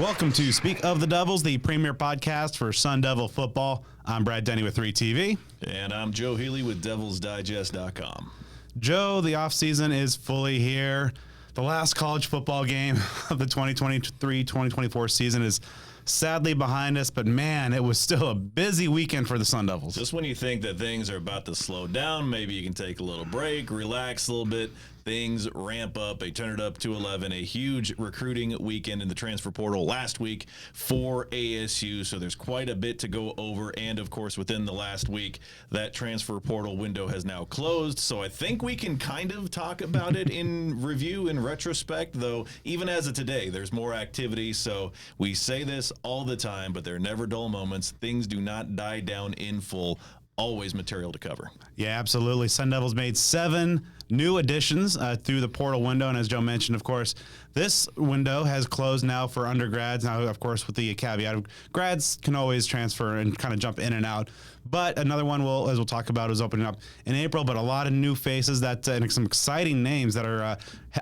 Welcome to Speak of the Devils, the premier podcast for Sun Devil football. I'm Brad Denny with 3TV. And I'm Joe Healy with DevilsDigest.com. Joe, the offseason is fully here. The last college football game of the 2023-2024 season is sadly behind us, but man, it was still a busy weekend for the Sun Devils. Just when you think that things are about to slow down, maybe you can take a little break, relax a little bit, things ramp up. They turn it up to 11. A huge recruiting weekend in the transfer portal last week for ASU, so there's quite a bit to go over. And, of course, within the last week, that transfer portal window has now closed. So I think we can kind of talk about it in review, in retrospect, though even as of today, there's more activity. So we say this all the time, but there are never dull moments. Things do not die down in full. Always material to cover. Yeah, absolutely. Sun Devils made 7 new additions through the portal window. And as Joe mentioned, of course, this window has closed now for undergrads. Now, of course, with the caveat of grads can always transfer and kind of jump in and out. But another one, as we'll talk about, is opening up in April. But a lot of new faces and some exciting names that are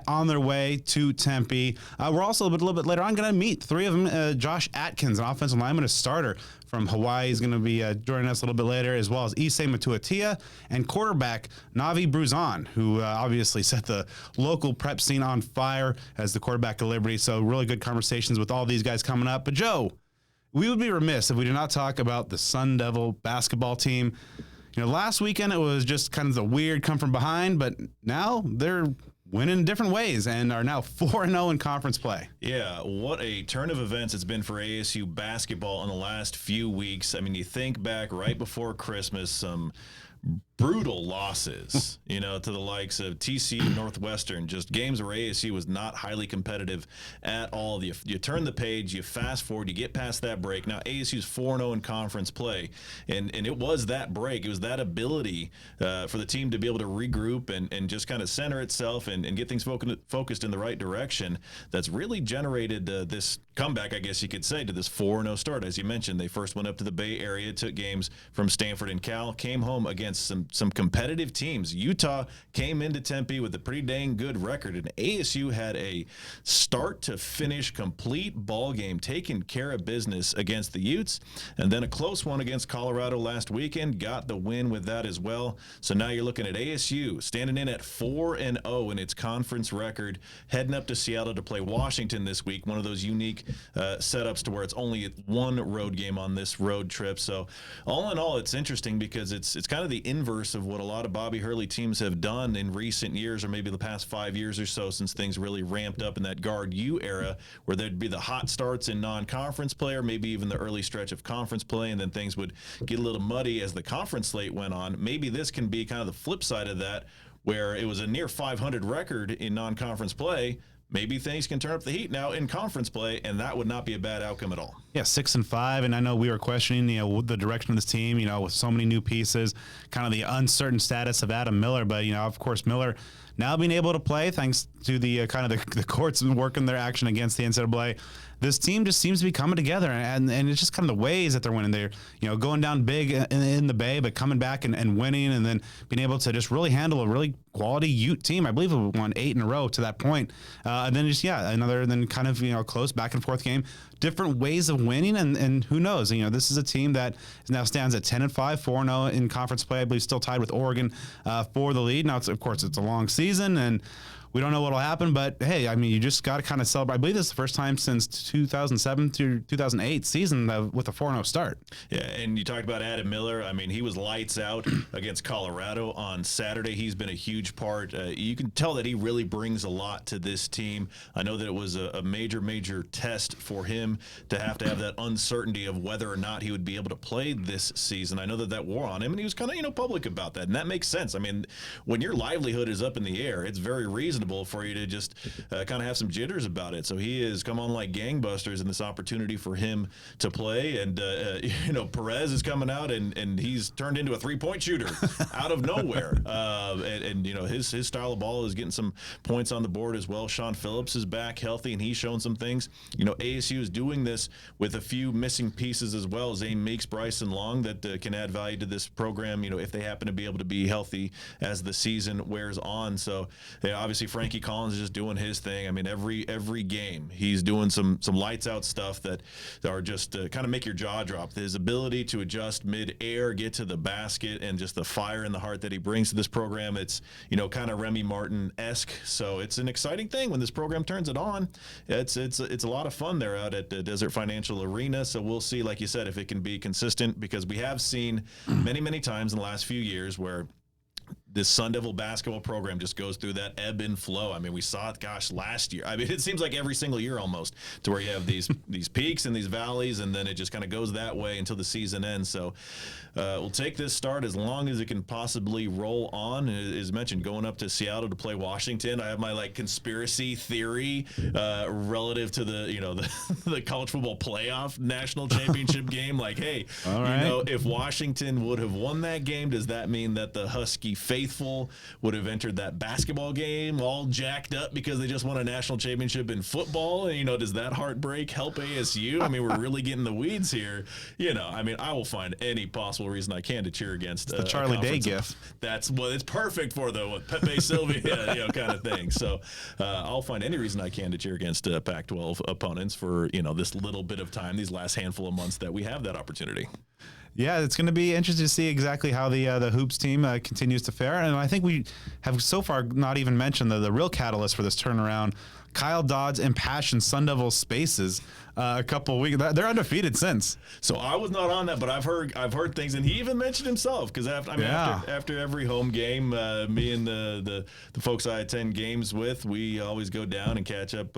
on their way to Tempe. We're also a little bit later on going to meet 3 of them. Josh Atkins, an offensive lineman, a starter from Hawaii, is going to be joining us a little bit later, as well as Matautia and quarterback Navi Bruzon, who obviously set the local prep scene on fire as the quarterback at Liberty. So really good conversations with all these guys coming up. But Joe, we would be remiss if we did not talk about the Sun Devil basketball team. You know, last weekend it was just kind of the weird come from behind, but now they're winning in different ways and are now 4-0 in conference play. Yeah, what a turn of events it's been for ASU basketball in the last few weeks. I mean, you think back right before Christmas, some brutal losses, to the likes of TCU, Northwestern, just games where ASU was not highly competitive at all. You turn the page, you fast forward, you get past that break. Now ASU's 4-0 in conference play, and it was that break. It was that ability for the team to be able to regroup and just kind of center itself and get things focused in the right direction that's really generated this comeback, I guess you could say, to this 4-0 start. As you mentioned, they first went up to the Bay Area, took games from Stanford and Cal, came home against some competitive teams. Utah came into Tempe with a pretty dang good record, and ASU had a start to finish complete ball game, taking care of business against the Utes, and then a close one against Colorado last weekend, got the win with that as well. So now you're looking at ASU standing in at 4-0 in its conference record, heading up to Seattle to play Washington this week, one of those unique setups to where it's only one road game on this road trip. So all in all, it's interesting because it's kind of the inverse of what a lot of Bobby Hurley teams have done in recent years, or maybe the past 5 years or so, since things really ramped up in that Guard U era, where there'd be the hot starts in non-conference play, or maybe even the early stretch of conference play, and then things would get a little muddy as the conference slate went on. Maybe this can be kind of the flip side of that, where it was a near 500 record in non-conference play. Maybe things can turn up the heat now in conference play, and that would not be a bad outcome at all. Yeah, 6-5, and I know we were questioning, the direction of this team, with so many new pieces, kind of the uncertain status of Adam Miller. But, of course, Miller now being able to play thanks to the kind of the courts working their action against the NCAA. This team just seems to be coming together, and it's just kind of the ways that they're winning. They're, going down big in the Bay, but coming back and winning, and then being able to just really handle a really quality Ute team. I believe it won 8 in a row to that point. And then another kind of, close back and forth game. Different ways of winning, and who knows? This is a team that now stands at 10-5, 4-0 in conference play. I believe still tied with Oregon for the lead. Now, of course, it's a long season, and we don't know what will happen, but hey, I mean, you just got to kind of celebrate. I believe this is the first time since 2007 to 2008 season with a 4-0 start. Yeah, and you talked about Adam Miller. I mean, he was lights out against Colorado on Saturday. He's been a huge part. You can tell that he really brings a lot to this team. I know that it was a major test for him to have that uncertainty of whether or not he would be able to play this season. I know that wore on him, and he was kind of, public about that, and that makes sense. I mean, when your livelihood is up in the air, it's very reasonable for you to just kind of have some jitters about it. So he has come on like gangbusters in this opportunity for him to play. And, Perez is coming out and he's turned into a 3-point shooter out of nowhere. His style of ball is getting some points on the board as well. Sean Phillips is back healthy and he's shown some things. ASU is doing this with a few missing pieces as well. Zane Meeks, Bryson Long that can add value to this program, if they happen to be able to be healthy as the season wears on. So obviously Frankie Collins is just doing his thing. I mean, every game he's doing some lights out stuff that are just kind of make your jaw drop. His ability to adjust mid-air, get to the basket, and just the fire in the heart that he brings to this program. It's, kind of Remy Martin-esque. So it's an exciting thing when this program turns it on. It's a lot of fun there out at the Desert Financial Arena. So we'll see, like you said, if it can be consistent, because we have seen many times in the last few years where this Sun Devil basketball program just goes through that ebb and flow. I mean, we saw it, last year. I mean, it seems like every single year almost, to where you have these peaks and these valleys, and then it just kind of goes that way until the season ends. So we'll take this start as long as it can possibly roll on. As mentioned, going up to Seattle to play Washington. I have my conspiracy theory relative to the the college football playoff national championship game. Like, hey, all right, if Washington would have won that game, does that mean that the Husky faithful would have entered that basketball game all jacked up because they just won a national championship in football? And, does that heartbreak help ASU? I mean, we're really getting the weeds here. I mean, I will find any possible reason I can to cheer against the Charlie Day gif. That's what it's perfect for, though. Pepe Sylvia, kind of thing. So I'll find any reason I can to cheer against Pac-12 opponents for, this little bit of time, these last handful of months that we have that opportunity. Yeah, it's going to be interesting to see exactly how the Hoops team continues to fare. And I think we have so far not even mentioned the real catalyst for this turnaround. Kyle Dodd's impassioned Sun Devil spaces a couple of weeks. They're undefeated since. So I was not on that, but I've heard things, and he even mentioned himself, because after every home game, me and the folks I attend games with, we always go down and catch up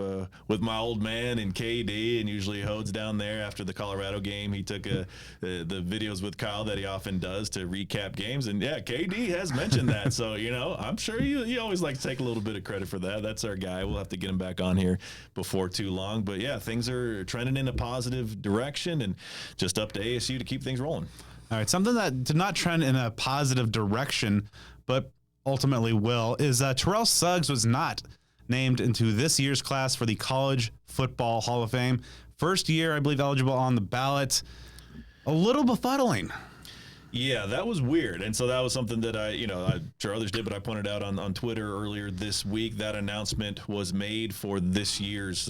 with my old man and KD, and usually Hode's down there after the Colorado game. He took the videos with Kyle that he often does to recap games, and yeah, KD has mentioned that. So I'm sure you always like to take a little bit of credit for that. That's our guy. We'll have to get him back on here before too long. But yeah, things are trending in a positive direction, and just up to ASU to keep things rolling. All right, something that did not trend in a positive direction, but ultimately will, is Terrell Suggs was not named into this year's class for the College Football Hall of Fame. First year, I believe, eligible on the ballot. A little befuddling. Yeah, that was weird. And so that was something that I'm sure others did, but I pointed out on Twitter earlier this week. That announcement was made for this year's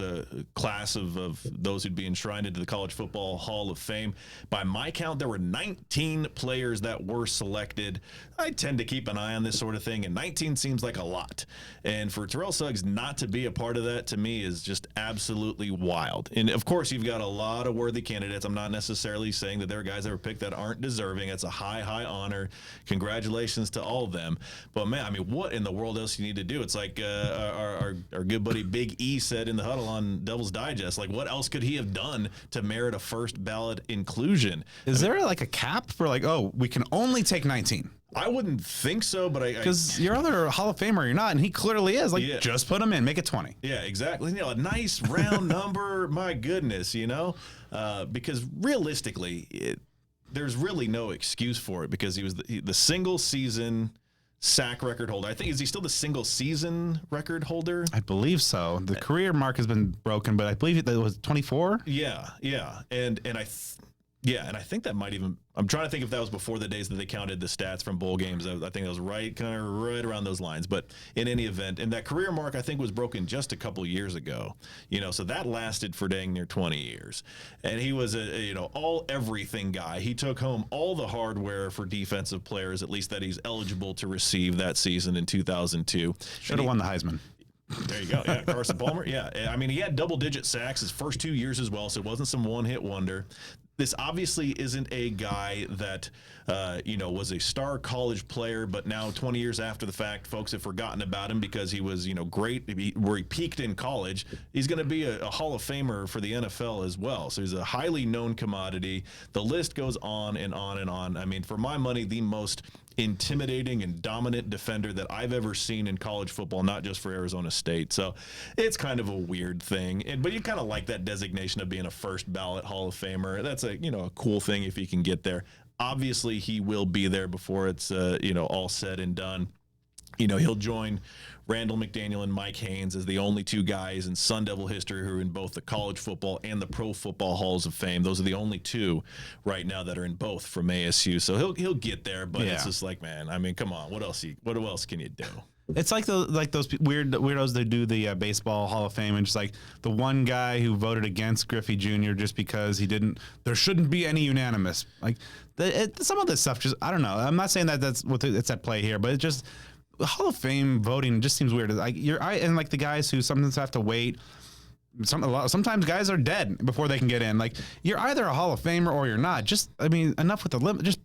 class of those who'd be enshrined into the College Football Hall of Fame. By my count, there were 19 players that were selected. I tend to keep an eye on this sort of thing, and 19 seems like a lot. And for Terrell Suggs not to be a part of that, to me, is just absolutely wild. And of course, you've got a lot of worthy candidates. I'm not necessarily saying that there are guys that were picked that aren't deserving. It's a high honor. Congratulations to all of them. But man, I mean, what in the world else you need to do? It's like our good buddy Big E said in the huddle on Devil's Digest. Like, what else could he have done to merit a first ballot inclusion? Is there a cap for we can only take 19? I wouldn't think so, but because your other Hall of Famer, you're not, and he clearly is. Just put him in, make it 20. Yeah, exactly. A nice round number. My goodness, because realistically, there's really no excuse for it, because he was the single season sack record holder. I think, is he still the single season record holder? I believe so. The career mark has been broken, but I believe it was 24. Yeah. And I think that might even, I'm trying to think if that was before the days that they counted the stats from bowl games. I think that was right around those lines. But in any event, and that career mark, I think, was broken just a couple years ago. So that lasted for dang near 20 years. And he was all everything guy. He took home all the hardware for defensive players, at least that he's eligible to receive that season in 2002. Should have won the Heisman. There you go. Yeah, Carson Palmer. Yeah, I mean, he had double-digit sacks his first 2 years as well, so it wasn't some one-hit wonder. This obviously isn't a guy that, was a star college player, but now 20 years after the fact, folks have forgotten about him because he was, great where he peaked in college. He's going to be a Hall of Famer for the NFL as well. So he's a highly known commodity. The list goes on and on and on. I mean, for my money, the most intimidating and dominant defender that I've ever seen in college football, not just for Arizona State. So it's kind of a weird thing, but you kind of like that designation of being a first ballot Hall of Famer. That's a cool thing if he can get there. Obviously, he will be there before it's all said and done. He'll join Randall McDaniel and Mike Haynes as the only two guys in Sun Devil history who are in both the college football and the pro football halls of fame. Those are the only two right now that are in both from ASU. So he'll get there, but It's just like, man, I mean, come on, what else can you do? It's like those weirdos that do the baseball Hall of Fame, and just like the one guy who voted against Griffey Jr. just because there shouldn't be any unanimous. Like some of this stuff, just I don't know. I'm not saying that that's what it's at play here, but it just the Hall of Fame voting just seems weird. Like and like the guys who sometimes have to wait. Sometimes guys are dead before they can get in. Like you're either a Hall of Famer or you're not. Just enough with the limit. Just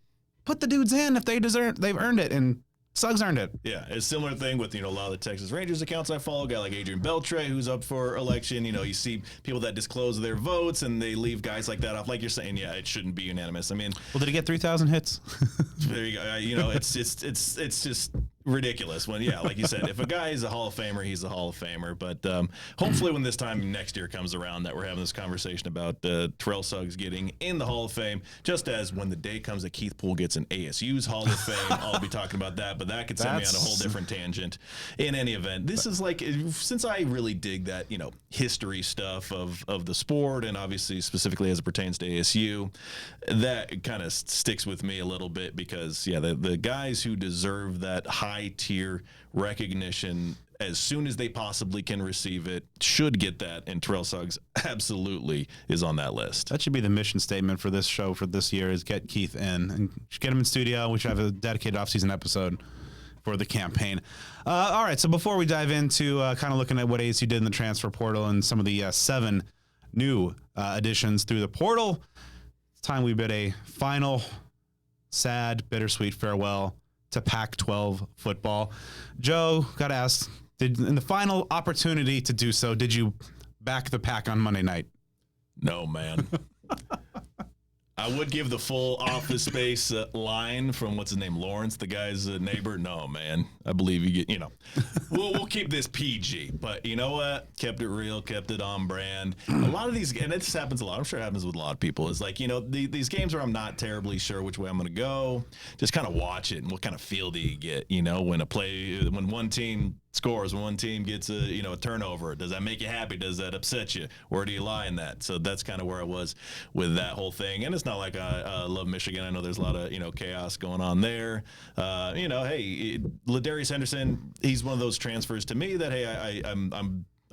put the dudes in if they've earned it, and Suggs earned it. Yeah, it's a similar thing with, a lot of the Texas Rangers accounts I follow. A guy like Adrian Beltre, who's up for election. You see people that disclose their votes, and they leave guys like that off. Like you're saying, yeah, it shouldn't be unanimous. Well, did he get 3,000 hits? There you go. It's just ridiculous when, like you said, if a guy is a Hall of Famer, he's a Hall of Famer. But hopefully when this time next year comes around that we're having this conversation about Terrell Suggs getting in the Hall of Fame, just as when the day comes that Keith Poole gets in ASU's Hall of Fame, I'll be talking about that. But that could send me on a whole different tangent. In any event, this is like, since I really dig that, history stuff of the sport, and obviously specifically as it pertains to ASU, that kind of sticks with me a little bit because, the guys who deserve that high tier recognition as soon as they possibly can receive it should get that, and Terrell Suggs absolutely is on that list. That should be the mission statement for this show for this year: is get Keith in and get him in studio. We should have a dedicated offseason episode for the campaign. All right, so before we dive into kind of looking at what ASU did in the transfer portal and some of the 7 new additions through the portal, it's time we bid a final sad, bittersweet farewell to Pac-12 football. Joe, got to ask, in the final opportunity to do so, did you back the Pac on Monday night? No, man. I would give the full Office Space line from, what's his name, Lawrence, the guy's neighbor. No, man. I believe you get, we'll keep this PG. But you know what? Kept it real, kept it on brand. A lot of these, and this happens a lot, I'm sure it happens with a lot of people, is like, these games where I'm not terribly sure which way I'm going to go, just kind of watch it, and what kind of feel do you get, when one team scores, when one team gets a turnover, does that make you happy? Does that upset you? Where do you lie in that? So that's kind of where I was with that whole thing. And it's not like I love Michigan. I know there's a lot of chaos going on there. Hey, Ladarius Henderson, he's one of those transfers to me that, hey,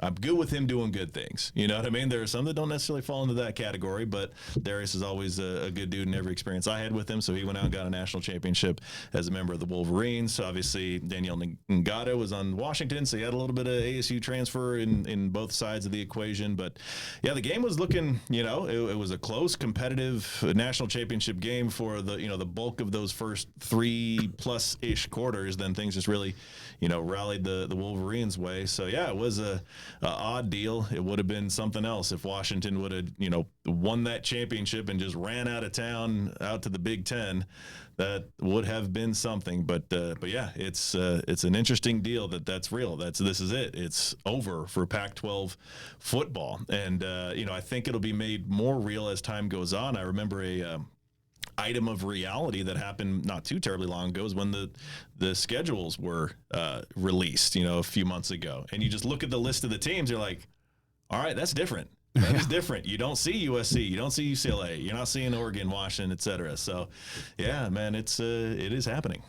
I'm good with him doing good things. You know what I mean? There are some that don't necessarily fall into that category, but Darius is always a good dude in every experience I had with him. So he went out and got a national championship as a member of the Wolverines. So obviously Daniel Ngata was on Washington, so he had a little bit of ASU transfer in both sides of the equation. But yeah, the game was looking, it was a close, competitive national championship game for the bulk of those first 3+ ish quarters. Then things just really, rallied the Wolverines' way. So yeah, it was a odd deal. It would have been something else if Washington would have, won that championship and just ran out of town out to the Big Ten. That would have been something. But yeah, it's an interesting deal that's real. This is it. It's over for Pac-12 football, and I think it'll be made more real as time goes on. I remember a item of reality that happened not too terribly long ago is when the schedules were released, a few months ago. And you just look at the list of the teams, you're like, all right, that's different. That is different. You don't see USC, you don't see UCLA, you're not seeing Oregon, Washington, et cetera. So, yeah, man, it is happening.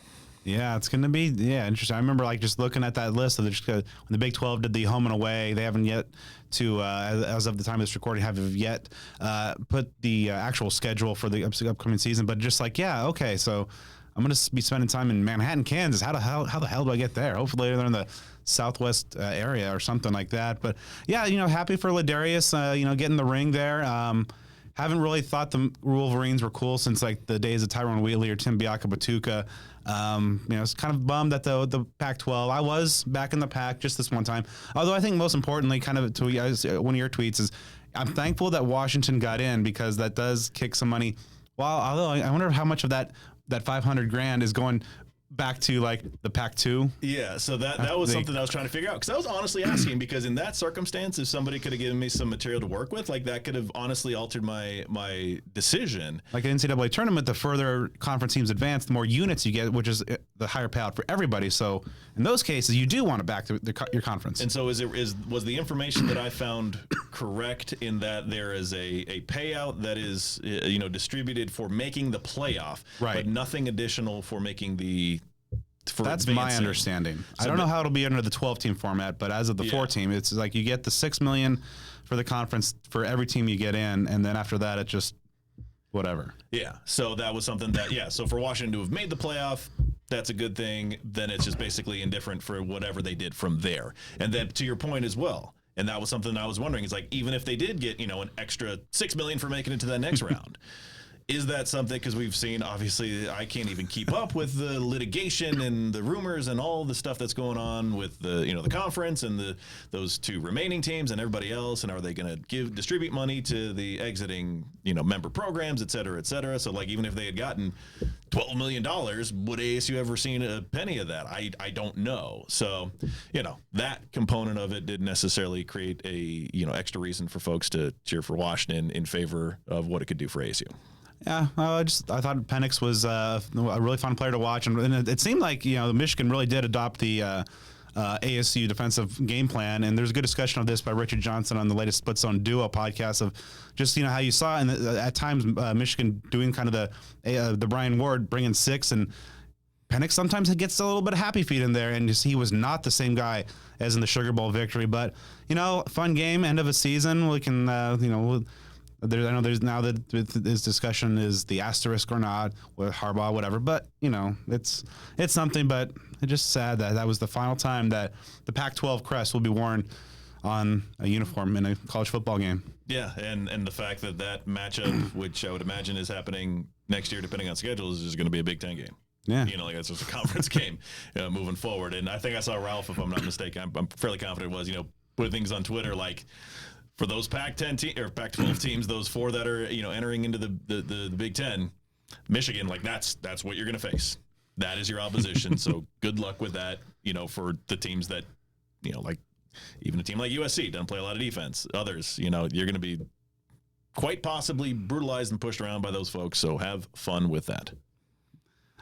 Yeah, it's going to be interesting. I remember just looking at that list of when the Big 12 did the home and away. They haven't yet to, as of the time of this recording, have yet put the actual schedule for the upcoming season. But just okay, so I'm going to be spending time in Manhattan, Kansas. How the hell do I get there? Hopefully they're in the Southwest area or something like that. But yeah, happy for Ladarius, getting the ring there. Haven't really thought the Wolverines were cool since the days of Tyrone Wheatley or Tim Biaka-Batuka. It's kind of bummed that the Pac-12. I was back in the Pac just this one time. Although I think most importantly, kind of to one of your tweets is, I'm thankful that Washington got in because that does kick some money. Well, although I wonder how much of that $500,000 is going back to the Pac-2. Yeah, so that was something I was trying to figure out, because I was honestly asking, because in that circumstance, if somebody could have given me some material to work with, that could have honestly altered my decision. Like an NCAA tournament, the further conference teams advance, the more units you get, which is the higher payout for everybody. So in those cases, you do want to back your conference. And so was the information that I found correct in that there is a payout that is distributed for making the playoff, right, but nothing additional for making the for That's my advancing. understanding. I So, don't know how it'll be under the 12-team format, but as of the Yeah. 4-team, it's like you get the $6 million for the conference for every team you get in, and then after that, it just whatever. Yeah. So that was something that, yeah. So for Washington to have made the playoff, that's a good thing. Then it's just basically indifferent for whatever they did from there. And then to your point as well, and that was something I was wondering, is like, even if they did get, an extra $6 million for making it to that next round, is that something, because we've seen, obviously, I can't even keep up with the litigation and the rumors and all the stuff that's going on with the conference and those two remaining teams and everybody else, and are they going to distribute money to the exiting member programs, et cetera, et cetera. So like, even if they had gotten $12 million, would ASU ever seen a penny of that? I don't know. So that component of it didn't necessarily create a extra reason for folks to cheer for Washington in favor of what it could do for ASU. Yeah, I thought Penix was a really fun player to watch, and it seemed like Michigan really did adopt the ASU defensive game plan. And there's a good discussion of this by Richard Johnson on the latest Split Zone Duo podcast of just how you saw at times Michigan doing kind of the Brian Ward bringing 6, and Penix sometimes gets a little bit of happy feet in there, and he was not the same guy as in the Sugar Bowl victory. But fun game, end of a season. We can I know there's now that this discussion is the asterisk or not with Harbaugh, whatever. But it's something. But it's just sad that was the final time that the Pac-12 crest will be worn on a uniform in a college football game. Yeah, and the fact that matchup, which I would imagine is happening next year, depending on schedules, is going to be a Big Ten game. Yeah, that's just a conference game moving forward. And I think I saw Ralph, if I'm not mistaken, I'm fairly confident it was put things on Twitter like, for those Pac-10 or Pac-12 teams, those 4 that are entering into the Big Ten, Michigan, like that's what you're going to face. That is your opposition. So good luck with that. For the teams that like even a team like USC doesn't play a lot of defense. Others, you're going to be quite possibly brutalized and pushed around by those folks. So have fun with that.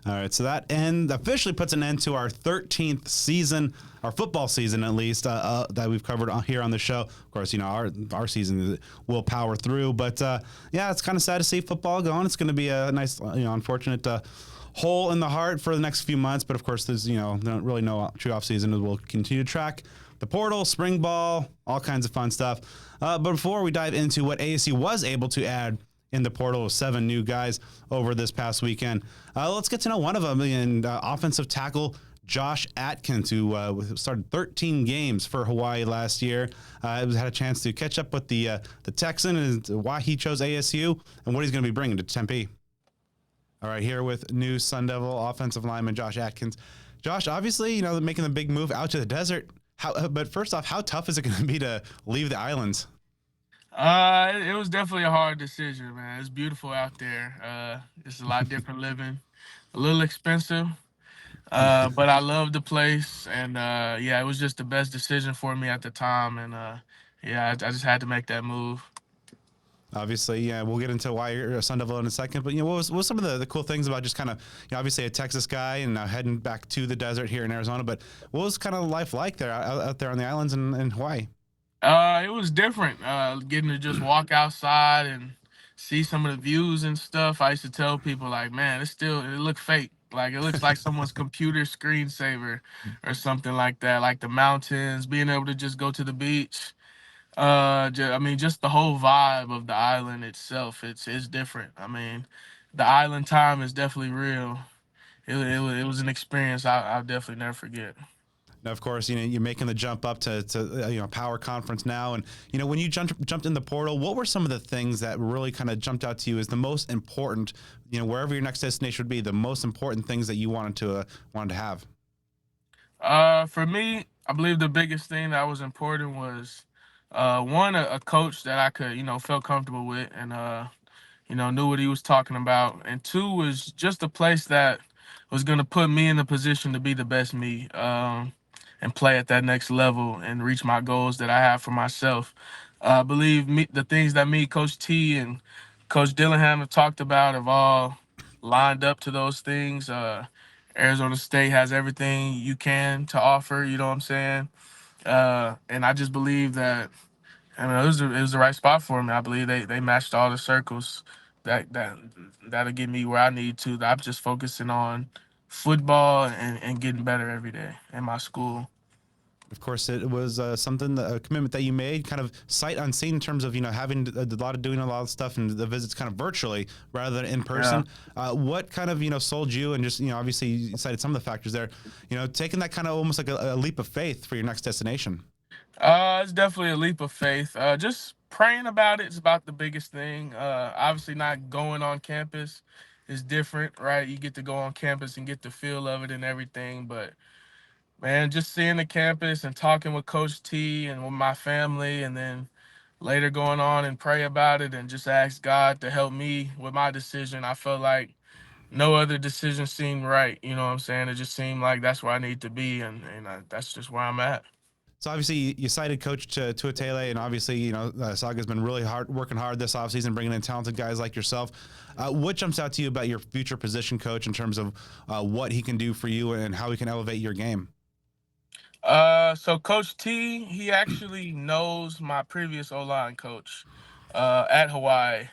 All right, so that officially puts an end to our 13th season, our football season at least, that we've covered here on the show. Of course, our season will power through, but yeah, it's kind of sad to see football going. It's going to be a nice, unfortunate hole in the heart for the next few months, but of course, there's really no true off season. We'll continue to track the portal, spring ball, all kinds of fun stuff. But before we dive into what ASU was able to add in the portal with 7 new guys over this past weekend, let's get to know one of them, and offensive tackle Josh Atkins, who started 13 games for Hawaii last year. Had a chance to catch up with the Texan and why he chose ASU and what he's going to be bringing to Tempe. All right, here with new Sun Devil offensive lineman Josh Atkins. Josh, obviously, making the big move out to the desert. But first off, how tough is it going to be to leave the islands? It was definitely a hard decision, man. It's beautiful out there. It's a lot different living, a little expensive, but I love the place, and yeah, it was just the best decision for me at the time, and yeah, I just had to make that move. Obviously, yeah, we'll get into why you're a Sun Devil in a second, but what was some of the cool things about just kind of, obviously a Texas guy and now heading back to the desert here in Arizona, but what was kind of life like there out there on the islands in Hawaii? It was different. Getting to just walk outside and see some of the views and stuff. I used to tell people like, man, it looks fake. Like it looks like someone's computer screensaver or something like that. Like the mountains, being able to just go to the beach. Just the whole vibe of the island itself. It's different. I mean, the island time is definitely real. It was an experience I'll definitely never forget. Now, of course, you're making the jump up to Power Conference now, and when you jumped in the portal, what were some of the things that really kind of jumped out to you as the most important? Wherever your next destination would be, the most important things that you wanted to have. For me, I believe the biggest thing that was important was one, a coach that I could felt comfortable with and knew what he was talking about, and 2 was just a place that was going to put me in the position to be the best me. And play at that next level and reach my goals that I have for myself. I believe the things that me, Coach T, and Coach Dillingham have talked about have all lined up to those things. Arizona State has everything you can to offer, you know what I'm saying? And I just believe that it was the right spot for me. I believe they matched all the circles that'll get me where I need to. That I'm just focusing on football and getting better every day in my school. Of course, it was something, a commitment that you made, kind of sight unseen in terms of having doing a lot of stuff and the visits kind of virtually rather than in Yeah. person. What kind of sold you, and just obviously you cited some of the factors there. Taking that kind of almost like a leap of faith for your next destination. It's definitely a leap of faith. Just praying about it is about the biggest thing. Obviously, not going on campus is different, right? You get to go on campus and get the feel of it and everything. But man, just seeing the campus and talking with Coach T and with my family, and then later going on and pray about it and just ask God to help me with my decision. I felt like no other decision seemed right. You know what I'm saying? It just seemed like that's where I need to be, and that's just where I'm at. So obviously you cited Coach Tuatele, and obviously Saga's been really working hard this offseason, bringing in talented guys like yourself. What jumps out to you about your future position coach in terms of what he can do for you and how he can elevate your game? So Coach T, he actually knows my previous O-line coach at Hawaii.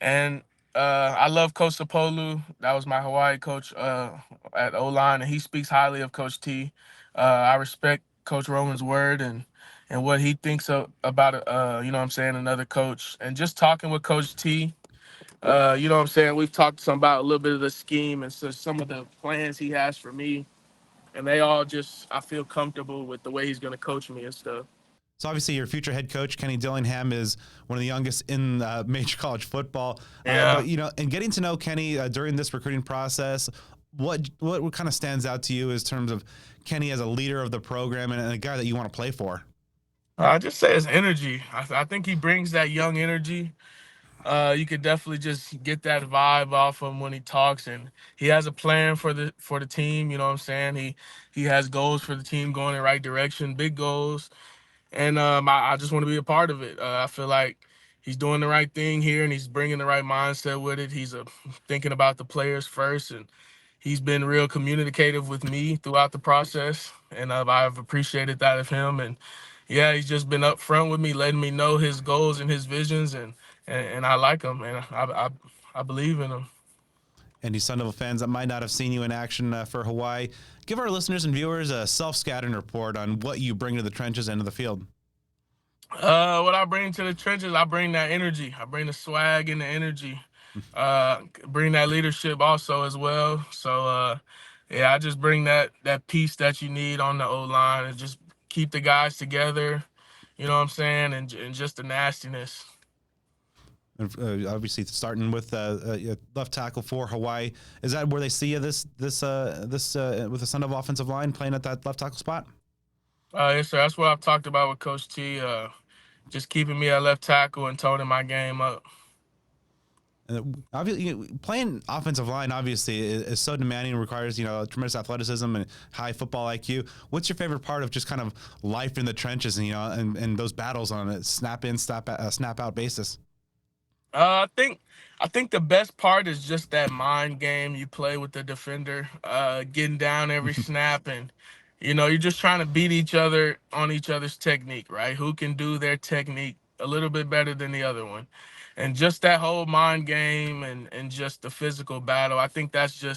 And I love Coach Sapolu. That was my Hawaii coach at O-line, and he speaks highly of Coach T. I respect Coach Roman's word and what he thinks about you know what I'm saying, another coach. And just talking with Coach T, you know what I'm saying, we've talked some about a little bit of the scheme and so some of the plans he has for me, and they all just I feel comfortable with the way he's going to coach me and stuff. So obviously your future head coach, Kenny Dillingham, is one of the youngest in major college football. Yeah. But and getting to know Kenny during this recruiting process, what kind of stands out to you in terms of Kenny as a leader of the program and a guy that you want to play for? I just say his energy. I think he brings that young energy. You could definitely just get that vibe off him when he talks, and he has a plan for the team. You know what I'm saying? He has goals for the team going in the right direction, big goals, and I just want to be a part of it. I feel like he's doing the right thing here, and he's bringing the right mindset with it. He's thinking about the players first, and he's been real communicative with me throughout the process, and I've appreciated that of him. And yeah, he's just been upfront with me, letting me know his goals and his visions, and I like him, and I believe in him. And you Sun Devil fans that might not have seen you in action for Hawaii, give our listeners and viewers a self-scouting report on what you bring to the trenches and to the field. What I bring to the trenches, I bring that energy. I bring the swag and the energy. Bring that leadership also as well. So yeah, I just bring that piece that you need on the O line and just keep the guys together. You know what I'm saying? And just the nastiness. Obviously, starting with left tackle for Hawaii, is that where they see you this with the Sun Devil offensive line playing at that left tackle spot? Yes, sir. That's what I've talked about with Coach T. Just keeping me at left tackle and toning my game up. Obviously, playing offensive line obviously is so demanding and requires tremendous athleticism and high football IQ. What's your favorite part of just kind of life in the trenches and those battles on a snap in, snap out basis? I think the best part is just that mind game you play with the defender, getting down every snap, and you're just trying to beat each other on each other's technique, right? Who can do their technique a little bit better than the other one, and just that whole mind game and just the physical battle. I think that's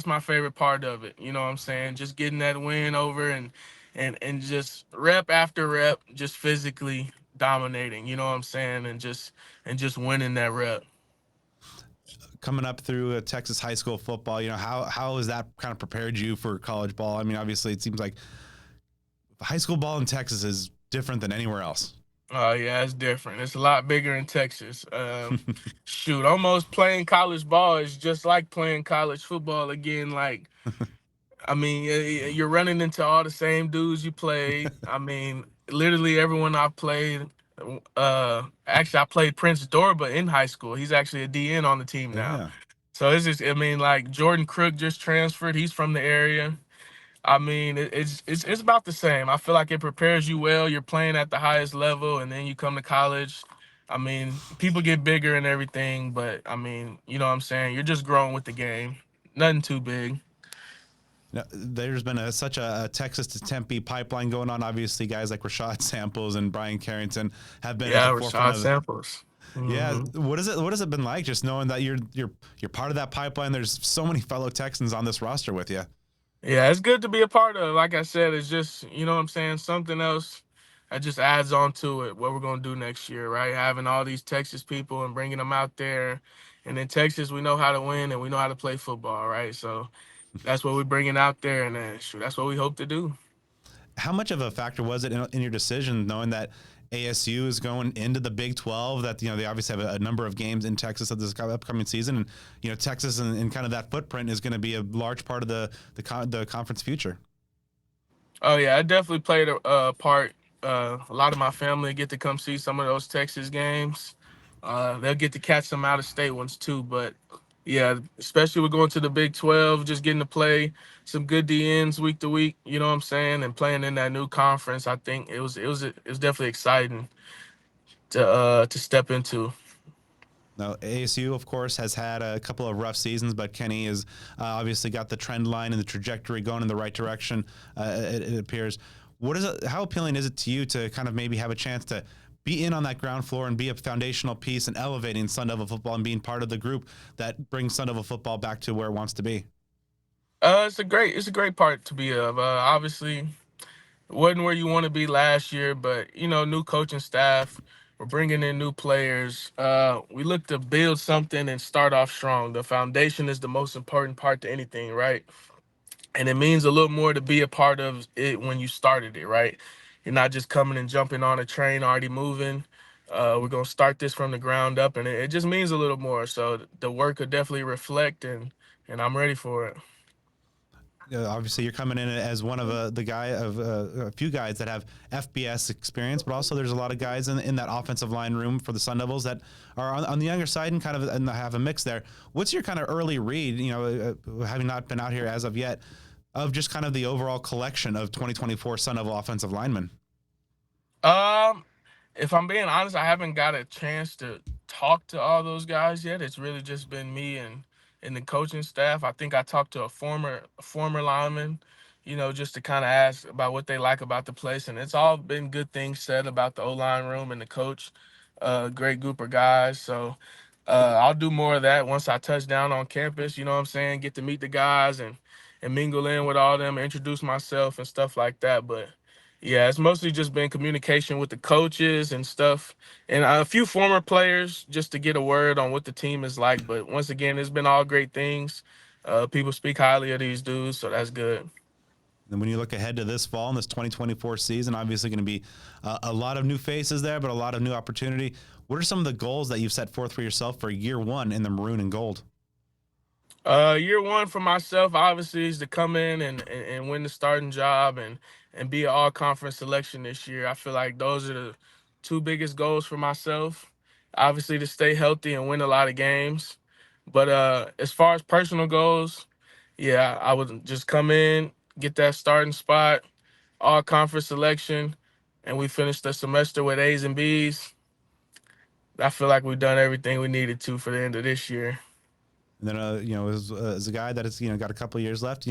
my favorite part of it. You know what I'm saying? Just getting that win over and just rep after rep, just physically dominating. You know what I'm saying? And just winning that rep. Coming up through Texas high school football, how has that kind of prepared you for college ball? I mean, obviously, it seems like high school ball in Texas is different than anywhere else. Yeah, it's different. It's a lot bigger in Texas. Shoot, almost playing college ball is just like playing college football again. Like, I mean, you're running into all the same dudes you played. I mean, literally everyone I played. Actually, I played Prince Dorba in high school. He's actually a DN on the team now. Yeah. So it's just, I mean, like Jordan Crook just transferred. He's from the area. I mean, it's about the same. I feel like it prepares you well. You're playing at the highest level, and then you come to college. I mean, people get bigger and everything, but I mean, you know what I'm saying? You're just growing with the game. Nothing too big. Now, there's been such a Texas to Tempe pipeline going on. Obviously, guys like Rashad Samples and Brian Carrington have been at Yeah, the forefront Rashad of Samples. Yeah, Hmm. what has it been like just knowing that you're part of that pipeline? There's so many fellow Texans on this roster with you. Yeah, it's good to be a part of. Like I said, it's just, you know what I'm saying, something else that just adds on to it, what we're going to do next year, right? Having all these Texas people and bringing them out there. And in Texas, we know how to win and we know how to play football, right? So that's what we're bringing out there, and shoot, that's what we hope to do. How much of a factor was it in your decision knowing that ASU is going into the Big 12, that they obviously have a number of games in Texas of this upcoming season, and Texas and kind of that footprint is going to be a large part of the conference future. Oh yeah, I definitely played a part. A lot of my family get to come see some of those Texas games. They'll get to catch some out of state ones too. But yeah, especially with going to the Big 12, just getting to play some good DNs week to week. You know what I'm saying? And playing in that new conference, I think it was definitely exciting to step into. Now, ASU, of course, has had a couple of rough seasons, but Kenny has obviously got the trend line and the trajectory going in the right direction, it appears. How appealing is it to you to kind of maybe have a chance to be in on that ground floor and be a foundational piece in elevating Sun Devil football and being part of the group that brings Sun Devil football back to where it wants to be? It's a great part to be of. Obviously, wasn't where you want to be last year, but new coaching staff. We're bringing in new players. We look to build something and start off strong. The foundation is the most important part to anything, right? And it means a little more to be a part of it when you started it, right? You're not just coming and jumping on a train already moving. We're gonna start this from the ground up, and it just means a little more. So the work could definitely reflect, and I'm ready for it. Obviously, you're coming in as one of a few guys that have FBS experience, but also there's a lot of guys in that offensive line room for the Sun Devils that are on the younger side and kind of and have a mix there. What's your kind of early read, having not been out here as of yet, of just kind of the overall collection of 2024 Sun Devil offensive linemen? Um, if I'm being honest, I haven't got a chance to talk to all those guys yet. It's really just been me and the coaching staff. I think I talked to a former lineman, just to kind of ask about what they like about the place, and it's all been good things said about the O line room and the coach. Great group of guys. So I'll do more of that once I touch down on campus. You know what I'm saying? Get to meet the guys and mingle in with all of them, introduce myself and stuff like that. But yeah, it's mostly just been communication with the coaches and stuff, and a few former players just to get a word on what the team is like. But once again, it's been all great things. People speak highly of these dudes, so that's good. And when you look ahead to this fall and this 2024 season, obviously going to be a lot of new faces there, but a lot of new opportunity. What are some of the goals that you've set forth for yourself for year one in the maroon and gold? Year one for myself, obviously, is to come in and win the starting job and be an all conference selection this year. I feel like those are the two biggest goals for myself. Obviously, to stay healthy and win a lot of games. But as far as personal goals, yeah, I would just come in, get that starting spot, all conference selection, and we finish the semester with A's and B's. I feel like we've done everything we needed to for the end of this year. And then, as a guy that has, got a couple of years left,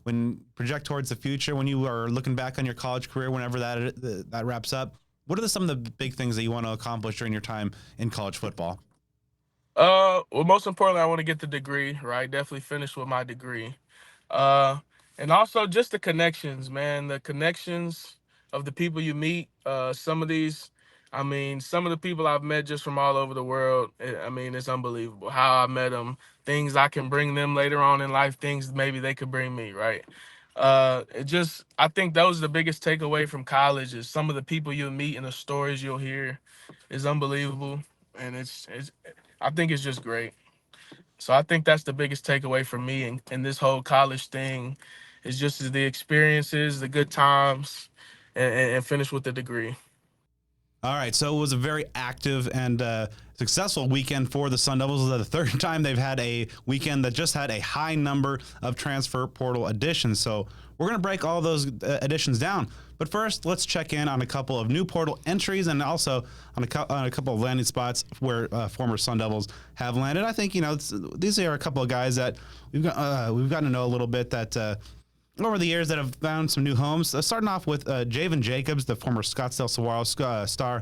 when project towards the future, when you are looking back on your college career, whenever that wraps up, what are some of the big things that you want to accomplish during your time in college football? Well, most importantly, I want to get the degree, right? Definitely finish with my degree. Uh, and also just the connections, man. The connections of the people you meet. Some of the people I've met just from all over the world. It's unbelievable how I met them. Things I can bring them later on in life. Things maybe they could bring me, right? I think that was the biggest takeaway from college is some of the people you'll meet and the stories you'll hear is unbelievable, and I think it's just great. So I think that's the biggest takeaway for me in this whole college thing is just the experiences, the good times, and finish with the degree. All right, so it was a very active and successful weekend for the Sun Devils. This is the third time they've had a weekend that just had a high number of transfer portal additions. So we're going to break all those additions down. But first, let's check in on a couple of new portal entries and also on a couple of landing spots where former Sun Devils have landed. I think these are a couple of guys that we've gotten to know a little bit that. Over the years that have found some new homes. Starting off with Javen Jacobs, the former Scottsdale Saguaro star.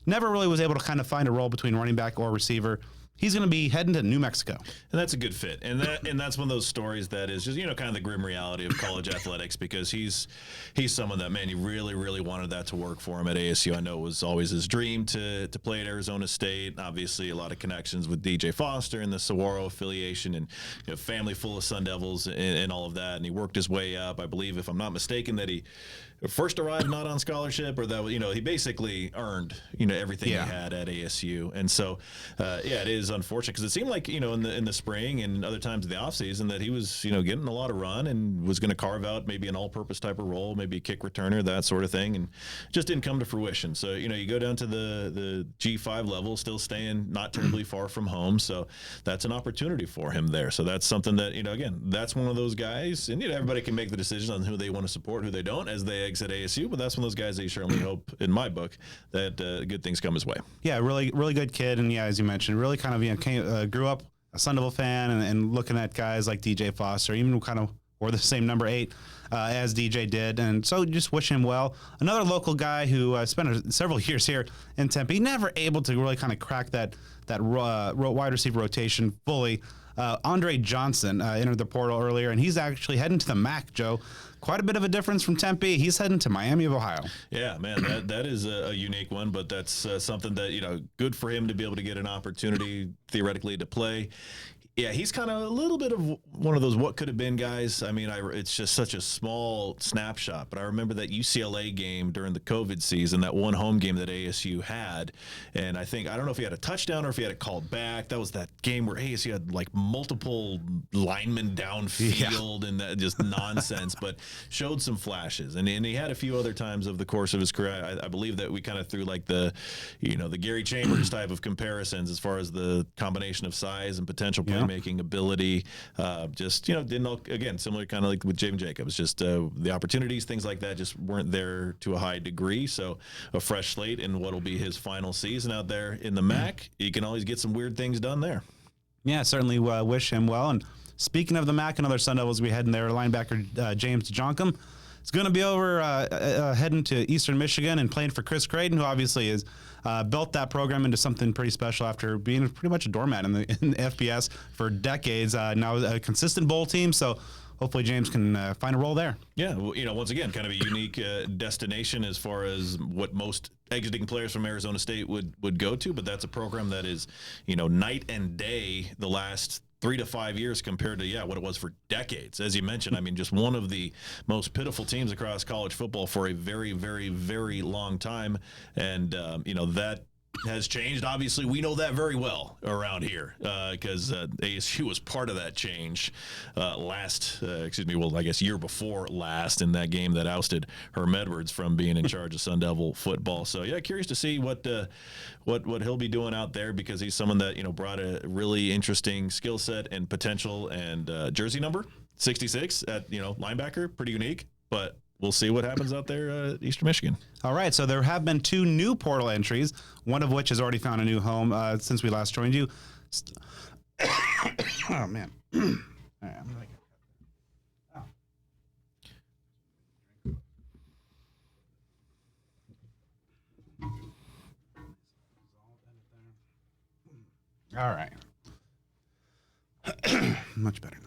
never really was able to kind of find a role between running back or receiver. He's going to be heading to New Mexico. And that's a good fit. And that's one of those stories that is just, kind of the grim reality of college athletics, because he's someone that, man, he really, really wanted that to work for him at ASU. I know it was always his dream to play at Arizona State. Obviously, a lot of connections with DJ Foster and the Saguaro affiliation, and family full of Sun Devils and all of that. And he worked his way up. I believe, if I'm not mistaken, that he first arrived not on scholarship, or that he basically earned everything he had at ASU. And so it is unfortunate, because it seemed like in the spring and other times in the offseason that he was getting a lot of run and was going to carve out maybe an all-purpose type of role, maybe a kick returner, that sort of thing, and just didn't come to fruition. So you go down to the G5 level, still staying not terribly far from home, so that's an opportunity for him there. So that's something that again, that's one of those guys, and everybody can make the decision on who they want to support, who they don't, as they exit ASU, but that's one of those guys that you certainly hope, in my book, that good things come his way. Yeah, really, really good kid, and as you mentioned, really kind of grew up a Sun Devil fan, and looking at guys like DJ Foster, even kind of wore the same number 8 as DJ did, and so just wish him well. Another local guy who spent several years here in Tempe, never able to really kind of crack that wide receiver rotation fully. Andre Johnson entered the portal earlier, and he's actually heading to the MAC, Joe. Quite a bit of a difference from Tempe. He's heading to Miami of Ohio. Yeah, man, that is a unique one, but that's something that, good for him to be able to get an opportunity theoretically to play. Yeah, he's kind of a little bit of one of those what could have been guys. I mean, it's just such a small snapshot, but I remember that UCLA game during the COVID season, that one home game that ASU had, and I don't know if he had a touchdown or if he had it called back. That was that game where ASU had like multiple linemen downfield and that just nonsense, but showed some flashes. And he had a few other times over the course of his career. I believe that we kind of threw like the Gary Chambers type of comparisons as far as the combination of size and potential playmaking ability. Didn't, again, similar kind of like with Javen Jacobs, just the opportunities, things like that just weren't there to a high degree. So a fresh slate in what will be his final season out there in the MAC. He can always get some weird things done there. Yeah, certainly wish him well. And speaking of the MAC, another Sun Devils we heading there, linebacker James Jonkum is going to be over heading to Eastern Michigan and playing for Chris Creighton, who obviously has built that program into something pretty special after being pretty much a doormat in the FBS for decades. Now a consistent bowl team, so hopefully James can find a role there. Yeah, well, once again, kind of a unique destination as far as what most exiting players from Arizona State would go to, but that's a program that is, night and day the last 3 to 5 years compared to what it was for decades. As you mentioned, I mean, just one of the most pitiful teams across college football for a very, very, very long time, and that has changed. Obviously, we know that very well around here because ASU was part of that change year before last, in that game that ousted Herm Edwards from being in charge of Sun Devil football. So curious to see what he'll be doing out there, because he's someone that brought a really interesting skill set and potential, and jersey number 66 at linebacker, pretty unique, but we'll see what happens out there at Eastern Michigan. All right, so there have been 2 new portal entries, one of which has already found a new home since we last joined you. Oh, man. All right, I'm gonna All right. Much better.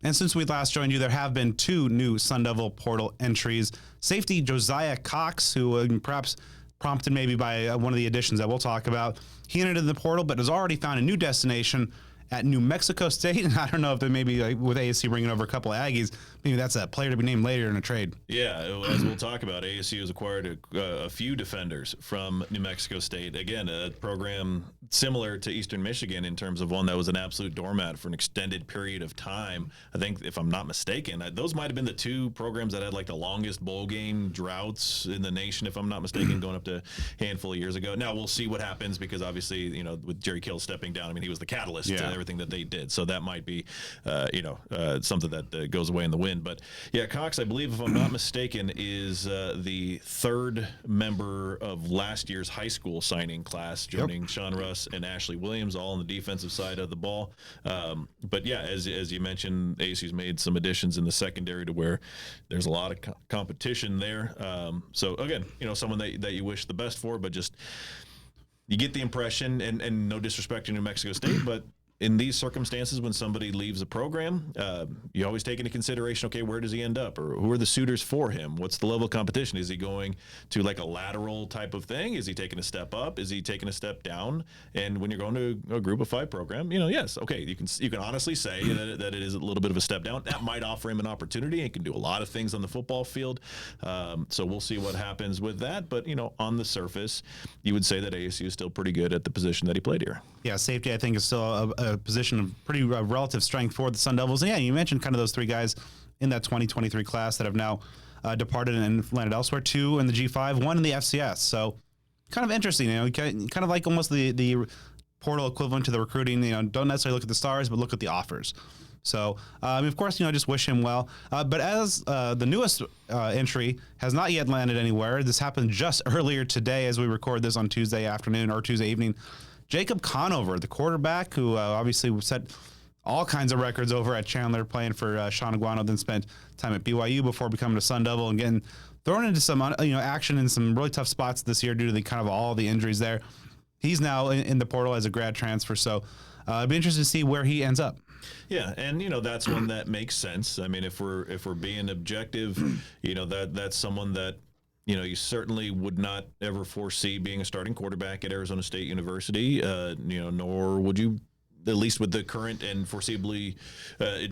And since we last joined you, there have been 2 new Sun Devil portal entries. Safety Josiah Cox, who perhaps prompted maybe by one of the additions that we'll talk about, he entered the portal but has already found a new destination at New Mexico State. And I don't know if they maybe with ASU bringing over a couple of Aggies, maybe that's a player to be named later in a trade. Yeah, as we'll talk about, ASU has acquired a few defenders from New Mexico State. Again, a program similar to Eastern Michigan in terms of one that was an absolute doormat for an extended period of time. I think, if I'm not mistaken, those might have been the 2 programs that had like the longest bowl game droughts in the nation, if I'm not mistaken, going up to a handful of years ago. Now we'll see what happens, because obviously, with Jerry Kill stepping down, I mean, he was the catalyst everything that they did. So that might be, something that goes away in the wind. But yeah, Cox, I believe, if I'm not mistaken, is the third member of last year's high school signing class, joining Sean Russ and Ashley Williams, all on the defensive side of the ball. But yeah, as you mentioned, ASU's made some additions in the secondary to where there's a lot of competition there. So again, someone that you wish the best for, but just you get the impression, and no disrespect to New Mexico State, but in these circumstances, when somebody leaves a program, you always take into consideration, okay, where does he end up, or who are the suitors for him? What's the level of competition? Is he going to like a lateral type of thing? Is he taking a step up? Is he taking a step down? And when you're going to a group of 5 program, yes, okay, you can honestly say that it is a little bit of a step down. That might offer him an opportunity. He can do a lot of things on the football field. So we'll see what happens with that. But on the surface, you would say that ASU is still pretty good at the position that he played here. Yeah, safety, I think, is still a position of pretty relative strength for the Sun Devils. And yeah, you mentioned kind of those 3 guys in that 2023 class that have now departed and landed elsewhere. 2 in the G5, 1 in the FCS. So kind of interesting, kind of like almost the portal equivalent to the recruiting. Don't necessarily look at the stars, but look at the offers. So, of course, just wish him well. But as the newest entry has not yet landed anywhere, this happened just earlier today as we record this on Tuesday afternoon or Tuesday evening. Jacob Conover, the quarterback, who obviously set all kinds of records over at Chandler playing for Sean Aguano, then spent time at BYU before becoming a Sun Devil and getting thrown into some action in some really tough spots this year due to the kind of all the injuries there. He's now in the portal as a grad transfer, so it'd be interesting to see where he ends up. Yeah, and that's one that makes sense. I mean, if we're being objective, that's someone that you certainly would not ever foresee being a starting quarterback at Arizona State University, nor would you, at least with the current and foreseeably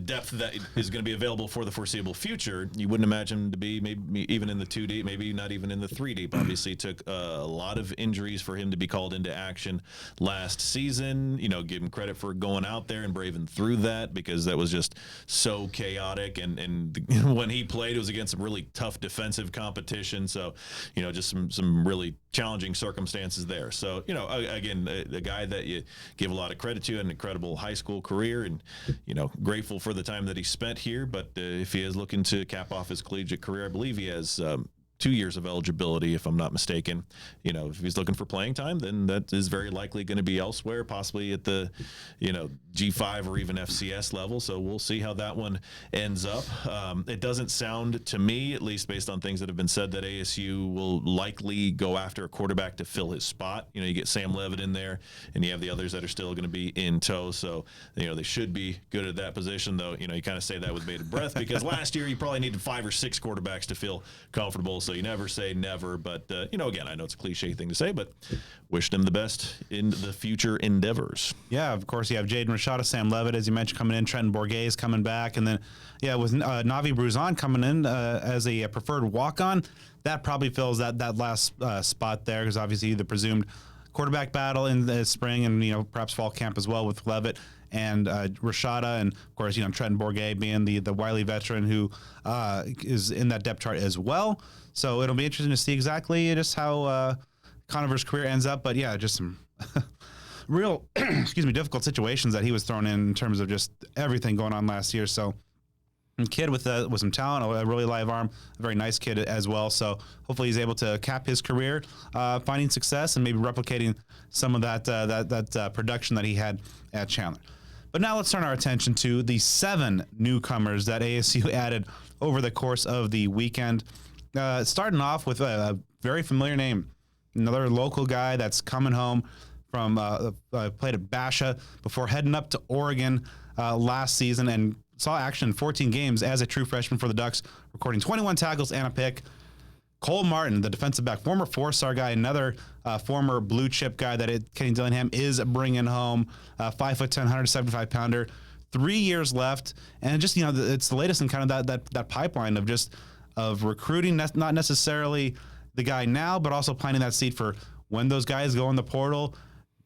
depth that is going to be available for the foreseeable future. You wouldn't imagine him to be maybe even in the 2 deep, maybe not even in the 3 deep. Obviously, it took a lot of injuries for him to be called into action last season. Give him credit for going out there and braving through that, because that was just so chaotic. And when he played, it was against some really tough defensive competition. So, just some really challenging circumstances there. So, again, the guy that you give a lot of credit to, an incredible high school career, and grateful for the time that he spent here. But if he is looking to cap off his collegiate career, I believe he has 2 years of eligibility, if I'm not mistaken. If he's looking for playing time, then that is very likely going to be elsewhere, possibly at the, G5 or even FCS level. So we'll see how that one ends up. It doesn't sound to me, at least based on things that have been said, that ASU will likely go after a quarterback to fill his spot. You get Sam Levitt in there, and you have the others that are still going to be in tow. So, they should be good at that position, though. You kind of say that with bated breath, because last year you probably needed 5 or 6 quarterbacks to feel comfortable. So you never say never, but again, I know it's a cliche thing to say, but wish them the best in the future endeavors. Yeah, of course, you have Jaden Rashada, Sam Levitt, as you mentioned, coming in. Trenton Bourguet coming back, and then with Navi Bruzon coming in as a preferred walk-on, that probably fills that last spot there, because obviously the presumed quarterback battle in the spring and perhaps fall camp as well with Levitt and Rashada, and of course Trenton Bourguet being the wily veteran who is in that depth chart as well. So it'll be interesting to see exactly just how Conover's career ends up. But yeah, just some real difficult situations that he was thrown in terms of just everything going on last year. So a kid with some talent, a really live arm, a very nice kid as well. So hopefully he's able to cap his career, finding success and maybe replicating some of that production that he had at Chandler. But now let's turn our attention to the 7 newcomers that ASU added over the course of the weekend. Starting off with a very familiar name, another local guy that's coming home from played at Basha before heading up to Oregon last season and saw action in 14 games as a true freshman for the Ducks, recording 21 tackles and a pick. Cole Martin, the defensive back, former 4-star guy, another former blue chip guy that Kenny Dillingham is bringing home, 5'10", 175-pounder, 3 years left, and just it's the latest in kind of that pipeline of recruiting. That's not necessarily the guy now, but also planting that seed for when those guys go in the portal.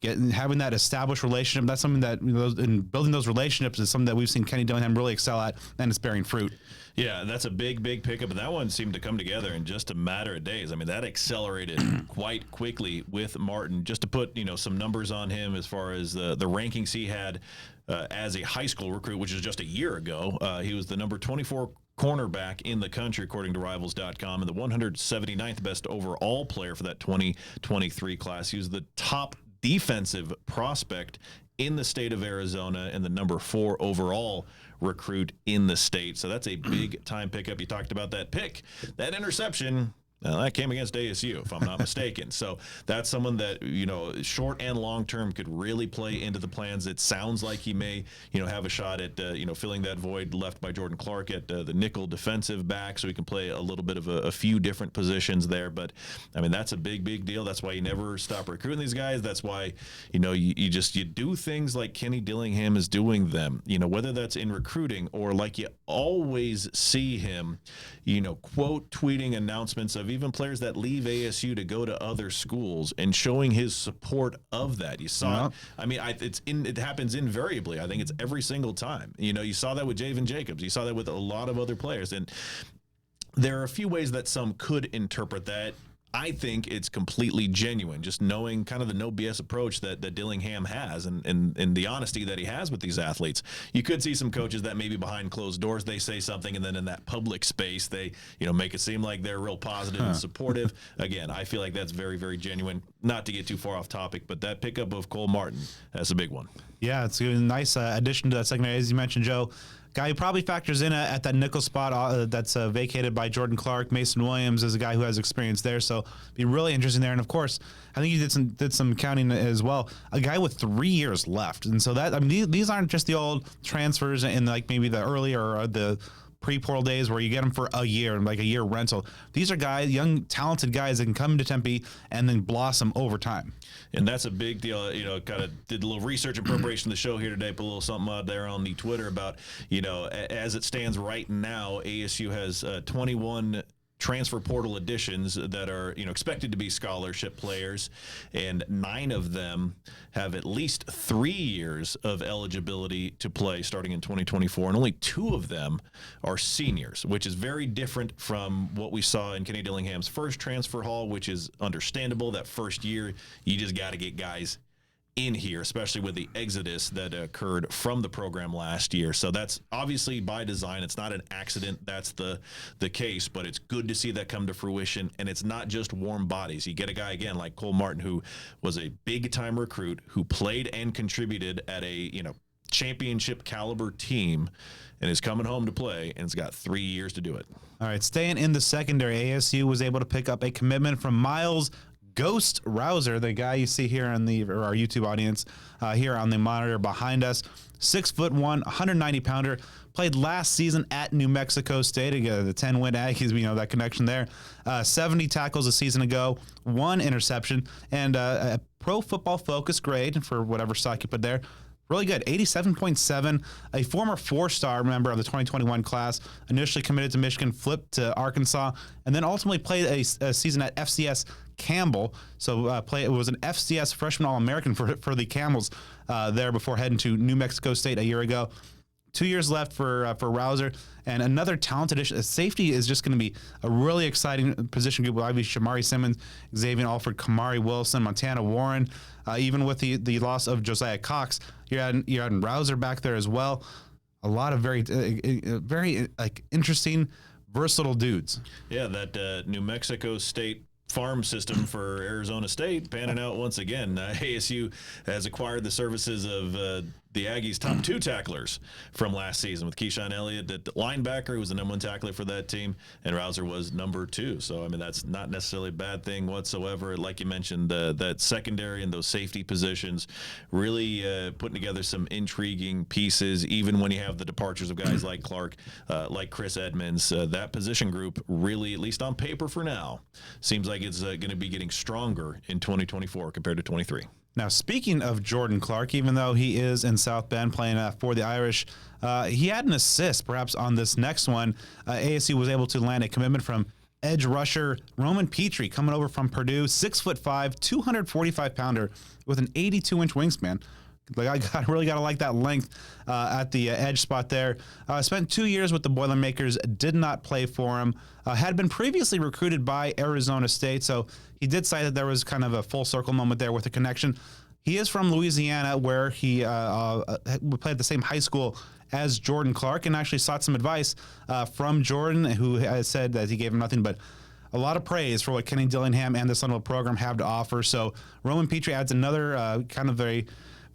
having that established relationship. That's something that, and building those relationships is something that we've seen Kenny Dillingham really excel at, and it's bearing fruit. Yeah, that's a big pickup, and that one seemed to come together in just a matter of days. I mean, that accelerated quite quickly with Martin. Just to put, some numbers on him as far as the rankings he had as a high school recruit, which is just a year ago. He was the number 24 cornerback in the country, according to Rivals.com, and the 179th best overall player for that 2023 class. He was the top defensive prospect in the state of Arizona and the number 4 overall recruit in the state. So that's a big time pickup. You talked about that pick, that interception. That came against ASU, if I'm not mistaken. So that's someone that, short and long term could really play into the plans. It sounds like he may, have a shot at, filling that void left by Jordan Clark at the nickel defensive back, so he can play a little bit of a few different positions there. But, I mean, that's a big deal. That's why you never stop recruiting these guys. That's why, you do things like Kenny Dillingham is doing them, whether that's in recruiting or like you always see him, quote tweeting announcements of even players that leave ASU to go to other schools and showing his support of that. You saw it. I mean, it happens invariably. I think it's every single time. You saw that with Javen Jacobs. You saw that with a lot of other players. And there are a few ways that some could interpret that. I think it's completely genuine, just knowing kind of the no BS approach that Dillingham has and the honesty that he has with these athletes. You could see some coaches that maybe behind closed doors, they say something, and then in that public space, they, make it seem like they're real positive and supportive. Again, I feel like that's very, very genuine. Not to get too far off topic, but that pickup of Cole Martin, that's a big one. Yeah, it's a nice addition to that secondary. As you mentioned, Joe, guy who probably factors in at that nickel spot that's vacated by Jordan Clark. Mason Williams is a guy who has experience there, so be really interesting there. And of course, I think you did some counting as well. A guy with 3 years left, and so that, I mean, these aren't just the old transfers in like maybe the early or the pre-portal days where you get them for a year, like a year rental. These are guys, young, talented guys that can come into Tempe and then blossom over time. And that's a big deal. Kind of did a little research in preparation of the show here today, put a little something out there on the Twitter about, as it stands right now, ASU has 21 transfer portal additions that are expected to be scholarship players, and 9 of them have at least 3 years of eligibility to play starting in 2024, and only 2 of them are seniors, which is very different from what we saw in Kenny Dillingham's first transfer haul, which is understandable. That first year, you just got to get guys in here, especially with the exodus that occurred from the program last year. So that's obviously by design. It's not an accident. That's the case, but it's good to see that come to fruition. And it's not just warm bodies. You get a guy, again, like Cole Martin, who was a big-time recruit, who played and contributed at a, championship caliber team, and is coming home to play, and it's got 3 years to do it. All right, staying in the secondary, ASU was able to pick up a commitment from Miles Ghost Rouser, the guy you see here on our YouTube audience, here on the monitor behind us. 6'1", 190-pounder. Played last season at New Mexico State. The 10-win Aggies, that connection there. 70 tackles a season ago, 1 interception, and a Pro Football Focus grade for whatever stock you put there. Really good, 87.7. A former 4-star member of the 2021 class, initially committed to Michigan, flipped to Arkansas, and then ultimately played a season at FCS Campbell. So it was an FCS freshman All-American for the Camels there before heading to New Mexico State a year ago. 2 years left for Rouser, and another talented addition. Safety is just going to be a really exciting position group with obviously Shamari Simmons, Xavier Alford, Kamari Wilson, Montana Warren. Even with the loss of Josiah Cox, you're adding Rouser back there as well. A lot of very interesting, versatile dudes. Yeah, that New Mexico State farm system for Arizona State panning out once again. ASU has acquired the services of the Aggies' top 2 tacklers from last season, with Keyshawn Elliott at the linebacker, who was the number 1 tackler for that team, and Rouser was number 2. So, I mean, that's not necessarily a bad thing whatsoever. Like you mentioned, that secondary and those safety positions really putting together some intriguing pieces, even when you have the departures of guys like Clark, like Chris Edmonds. That position group really, at least on paper for now, seems like it's going to be getting stronger in 2024 compared to 23. Now, speaking of Jordan Clark, even though he is in South Bend playing for the Irish, he had an assist perhaps on this next one. ASU was able to land a commitment from edge rusher Roman Petrie coming over from Purdue, 6'5", 245-pounder with an 82-inch wingspan. Like I really got to like that length at the edge spot there. Spent 2 years with the Boilermakers, did not play for him. Had been previously recruited by Arizona State, so he did cite that there was kind of a full circle moment there with a connection. He is from Louisiana, where he played at the same high school as Jordan Clark, and actually sought some advice from Jordan, who has said that he gave him nothing but a lot of praise for what Kenny Dillingham and the Sunbelt program have to offer. So Roman Petrie adds another kind of very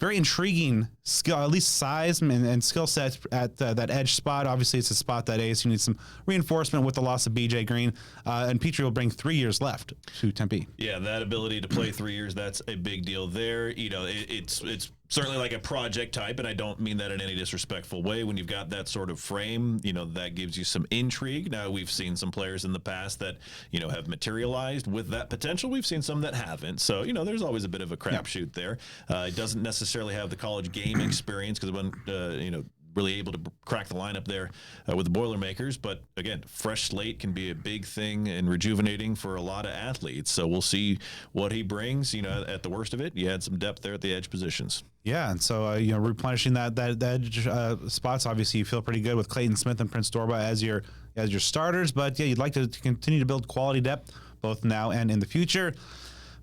intriguing skill, at least size and skill sets at that edge spot. Obviously, it's a spot that ASU needs some reinforcement with the loss of BJ Green, and Petrie will bring 3 years left to Tempe. Yeah, that ability to play 3 years, that's a big deal there. You know, it's certainly like a project type, and I don't mean that in any disrespectful way. When you've got that sort of frame, you know, that gives you some intrigue. Now, we've seen some players in the past that, you know, have materialized with that potential. We've seen some that haven't. So, you know, there's always a bit of a crapshoot there. It doesn't necessarily have the college game experience because when, you know, really able to crack the lineup there with the Boilermakers. But again, fresh slate can be a big thing and rejuvenating for a lot of athletes. So we'll see what he brings. You know, at the worst of it, you had some depth there at the edge positions. Yeah, and so you know, replenishing that edge spots. Obviously, you feel pretty good with Clayton Smith and Prince Dorba as your starters. But yeah, you'd like to continue to build quality depth both now and in the future.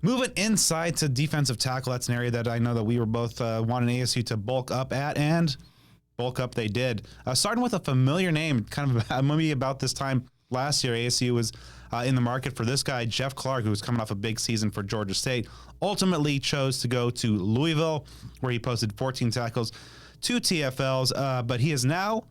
Moving inside to defensive tackle, that's an area that I know that we were both wanting ASU to bulk up at, and bulk up they did. Starting with a familiar name, kind of maybe about this time last year, ASU was in the market for this guy, Jeff Clark, who was coming off a big season for Georgia State. Ultimately chose to go to Louisville, where he posted 14 tackles, 2 TFLs, but he has now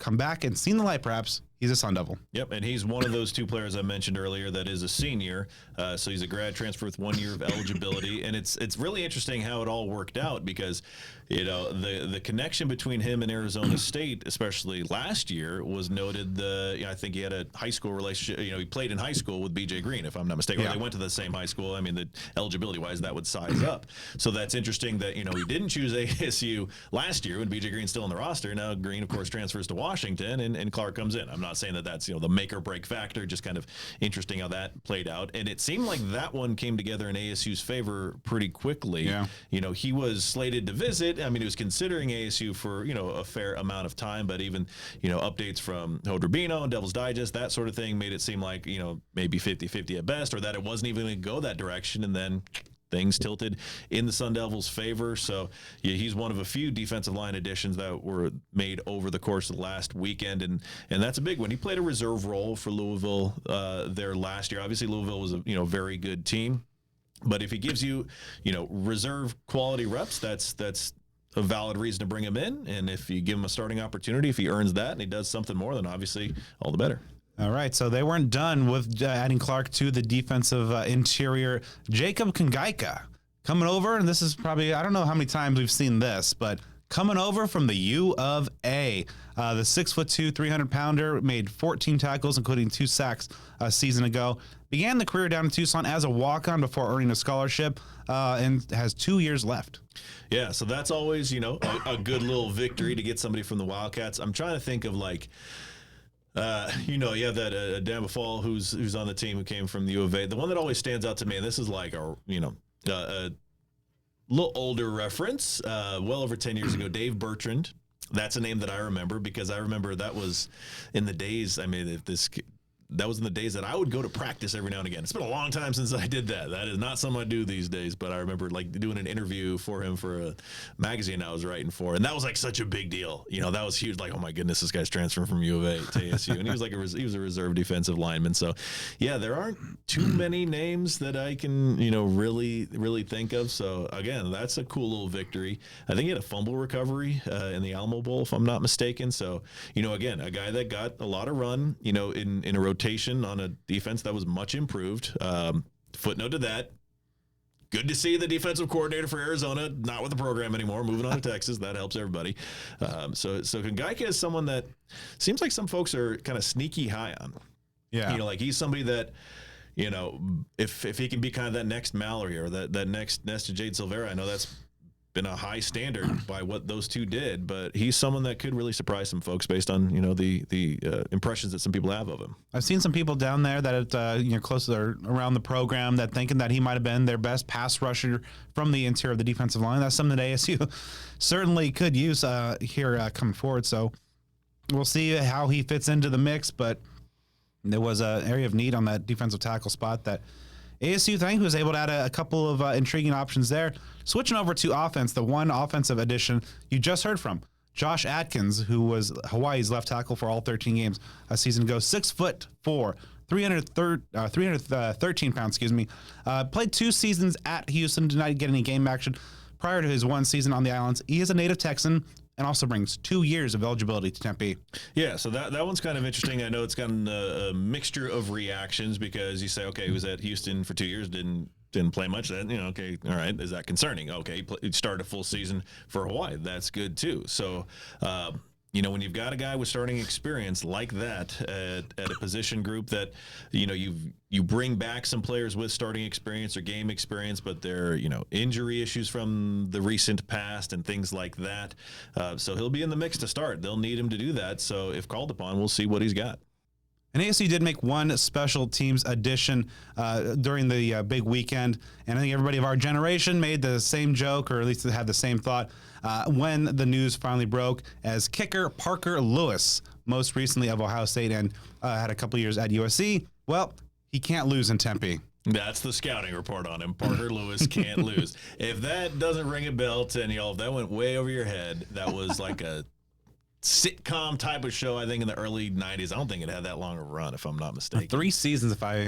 come back and seen the light, perhaps. He's a Sun Devil. Yep, and he's one of those 2 players I mentioned earlier that is a senior. So he's a grad transfer with 1 year of eligibility, and it's really interesting how it all worked out because, you know, the connection between him and Arizona State, especially last year, was noted. I think he had a high school relationship. You know, he played in high school with BJ Green, if I'm not mistaken. Yeah. Or they went to the same high school. I mean, the eligibility-wise, that would size up. So that's interesting that, you know, he didn't choose ASU last year when BJ Green's still on the roster. Now Green, of course, transfers to Washington, and Clark comes in. I'm not saying that that's, you know, the make or break factor, just kind of interesting how that played out. And it seemed like that one came together in ASU's favor pretty quickly. Yeah. You know, he was slated to visit. I mean, he was considering ASU for, you know, a fair amount of time, but even, you know, updates from Hodrobino and Devil's Digest, that sort of thing made it seem like, you know, maybe 50-50 at best, or that it wasn't even going to go that direction. And then things tilted in the Sun Devils' favor. So yeah, he's one of a few defensive line additions that were made over the course of the last weekend, and that's a big one. He played a reserve role for Louisville there last year. Obviously, Louisville was a, you know, very good team, but if he gives you, you know, reserve quality reps, that's a valid reason to bring him in. And if you give him a starting opportunity, if he earns that and he does something more, then obviously all the better. All right, so they weren't done with adding Clark to the defensive interior. Jacob Kangaika coming over, and this is probably, I don't know how many times we've seen this, but coming over from the U of A. The 6'2", 300-pounder made 14 tackles, including 2 sacks a season ago. Began the career down in Tucson as a walk-on before earning a scholarship, and has 2 years left. Yeah, so that's always, you know, a good little victory to get somebody from the Wildcats. I'm trying to think of, like, you know, you have that Dan Bafal who's on the team who came from the U of A. The one that always stands out to me, and this is like a little older reference, well over 10 years ago, Dave Bertrand. That's a name that I remember because I remember that was in the days. I mean, that was in the days that I would go to practice every now and again. It's been a long time since I did that. That is not something I do these days, but I remember like doing an interview for him for a magazine I was writing for, and that was like such a big deal. You know, that was huge. Like, oh my goodness, this guy's transferring from U of A to ASU, and he was like he was a reserve defensive lineman. So, yeah, there aren't too many names that I can, you know, really think of. So again, that's a cool little victory. I think he had a fumble recovery in the Alamo Bowl, if I'm not mistaken. So, you know, again, a guy that got a lot of run, you know, in a rotation on a defense that was much improved. Footnote to that, good to see the defensive coordinator for Arizona not with the program anymore, moving on to Texas. That helps everybody. So Kangaika is someone that seems like some folks are kind of sneaky high on. Yeah. You know, like he's somebody that, you know, if he can be kind of that next Mallory or that next Nesta Jade Silvera, I know that's been a high standard by what those two did, but he's someone that could really surprise some folks based on the impressions that some people have of him. I've seen some people down there that close or around the program that thinking that he might have been their best pass rusher from the interior of the defensive line. That's something that ASU certainly could use here coming forward. So we'll see how he fits into the mix, but there was an area of need on that defensive tackle spot that ASU, I think, was able to add a couple of intriguing options there. Switching over to offense, the one offensive addition you just heard from, Josh Atkins, who was Hawaii's left tackle for all 13 games a season ago, 6'4", 313 pounds, played 2 seasons at Houston, did not get any game action prior to his 1 season on the Islands. He is a native Texan and also brings 2 years of eligibility to Tempe. Yeah, so that one's kind of interesting. I know it's gotten a mixture of reactions because you say, okay, he was at Houston for 2 years, didn't play much. Then okay, all right, is that concerning? Okay, he started a full season for Hawaii. That's good too. So. When you've got a guy with starting experience like that at a position group that, you bring back some players with starting experience or game experience, but they're, injury issues from the recent past and things like that. So he'll be in the mix to start. They'll need him to do that. So if called upon, we'll see what he's got. And ASU did make one special teams addition during the big weekend, and I think everybody of our generation made the same joke, or at least had the same thought, when the news finally broke, as kicker Parker Lewis, most recently of Ohio State and had a couple years at USC, well, he can't lose in Tempe. That's the scouting report on him. Parker Lewis can't lose. If that doesn't ring a bell to any y'all, if that went way over your head, that was like a sitcom type of show, I think, in the early 90s. I don't think it had that long a run, if I'm not mistaken. 3 seasons, if I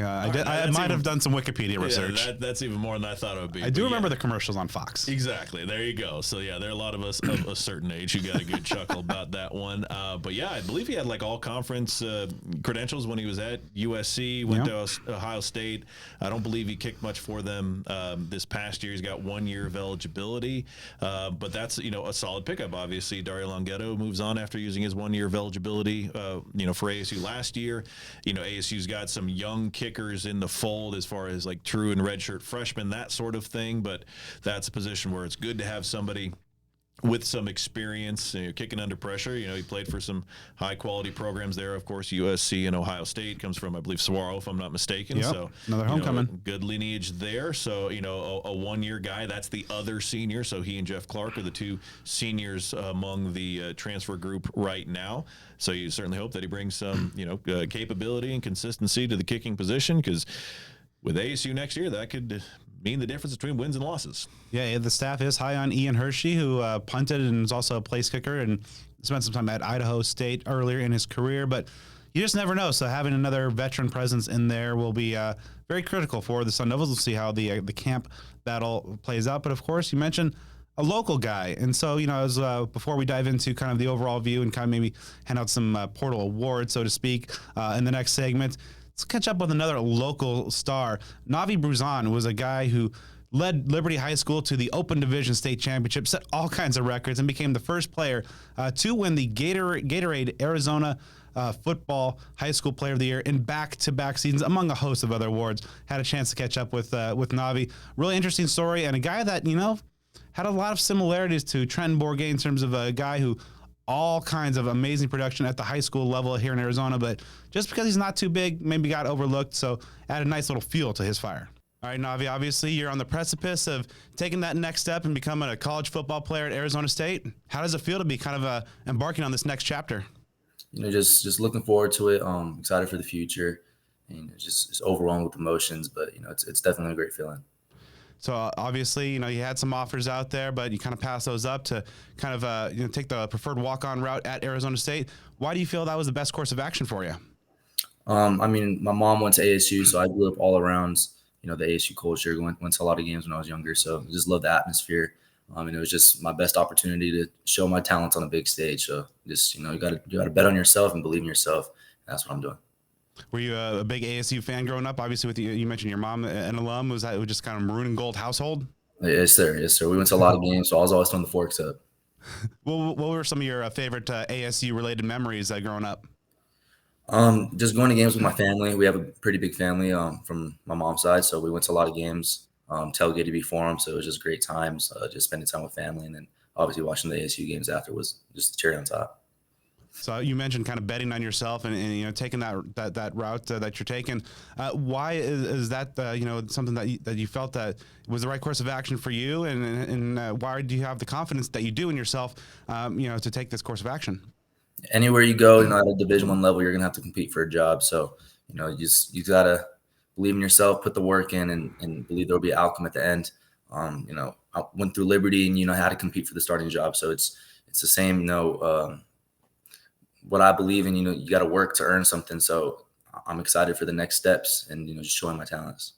might have done some Wikipedia research. Yeah, that's even more than I thought it would be. I do remember the commercials on Fox. Exactly. There you go. So, yeah, there are a lot of us of a certain age who got a good chuckle about that one. But, yeah, I believe he had, like, all-conference credentials when he was at USC, went to Ohio State. I don't believe he kicked much for them this past year. He's got 1 year of eligibility. But that's, a solid pickup, obviously. Dario Longhetto moves on after using his 1 year of eligibility, for ASU last year. ASU's got some young kickers in the fold as far as like true and redshirt freshmen, that sort of thing. But that's a position where it's good to have somebody with some experience, kicking under pressure. He played for some high-quality programs there. Of course, USC and Ohio State comes from, I believe, Saguaro, if I'm not mistaken. Yep. So another homecoming. Good lineage there. So, a 1 year guy, that's the other senior. So he and Jeff Clark are the 2 seniors among the transfer group right now. So you certainly hope that he brings some, capability and consistency to the kicking position, because with ASU next year, that could mean the difference between wins and losses. Yeah, the staff is high on Ian Hershey, who punted and is also a place kicker and spent some time at Idaho State earlier in his career. But you just never know. So having another veteran presence in there will be very critical for the Sun Devils. We'll see how the camp battle plays out. But, of course, you mentioned a local guy. And so, as before we dive into kind of the overall view and kind of maybe hand out some portal awards, so to speak, in the next segment, let's catch up with another local star. Navi Bruzon was a guy who led Liberty High School to the Open Division State Championship, set all kinds of records, and became the first player to win the Gatorade Arizona Football High School Player of the Year in back-to-back seasons, among a host of other awards. Had a chance to catch up with Navi. Really interesting story, and a guy that, had a lot of similarities to Trenton Bourget in terms of a guy who all kinds of amazing production at the high school level here in Arizona, but just because he's not too big, maybe got overlooked, so add a nice little fuel to his fire. All right, Navi, obviously you're on the precipice of taking that next step and becoming a college football player at Arizona State. How does it feel to be kind of embarking on this next chapter? Just looking forward to it. Excited for the future, and just overwhelmed with emotions, but it's definitely a great feeling. So obviously, you had some offers out there, but you kind of passed those up to kind of take the preferred walk-on route at Arizona State. Why do you feel that was the best course of action for you? My mom went to ASU, so I grew up all around, the ASU culture. Went to a lot of games when I was younger, so I just loved the atmosphere. And it was just my best opportunity to show my talents on a big stage. So just you got to bet on yourself and believe in yourself. That's what I'm doing. Were you a big ASU fan growing up? Obviously, with you mentioned your mom, an alum. Was that just kind of maroon and gold household? Yes, sir. We went to a lot of games, so I was always throwing the forks up. What were some of your favorite ASU-related memories growing up? Just going to games with my family. We have a pretty big family from my mom's side, so we went to a lot of games. tailgated before him. So it was just great times, just spending time with family. And then obviously watching the ASU games after was just the cherry on top. So you mentioned kind of betting on yourself and taking that route that you're taking. Why is that something that you felt that was the right course of action for you, and why do you have the confidence that you do in yourself, to take this course of action? Anywhere you go, at a Division I level, you're gonna have to compete for a job. So you gotta believe in yourself, put the work in, and believe there'll be an outcome at the end. I went through Liberty, and had to compete for the starting job. So it's the same. What I believe in, you got to work to earn something. So I'm excited for the next steps and, just showing my talents.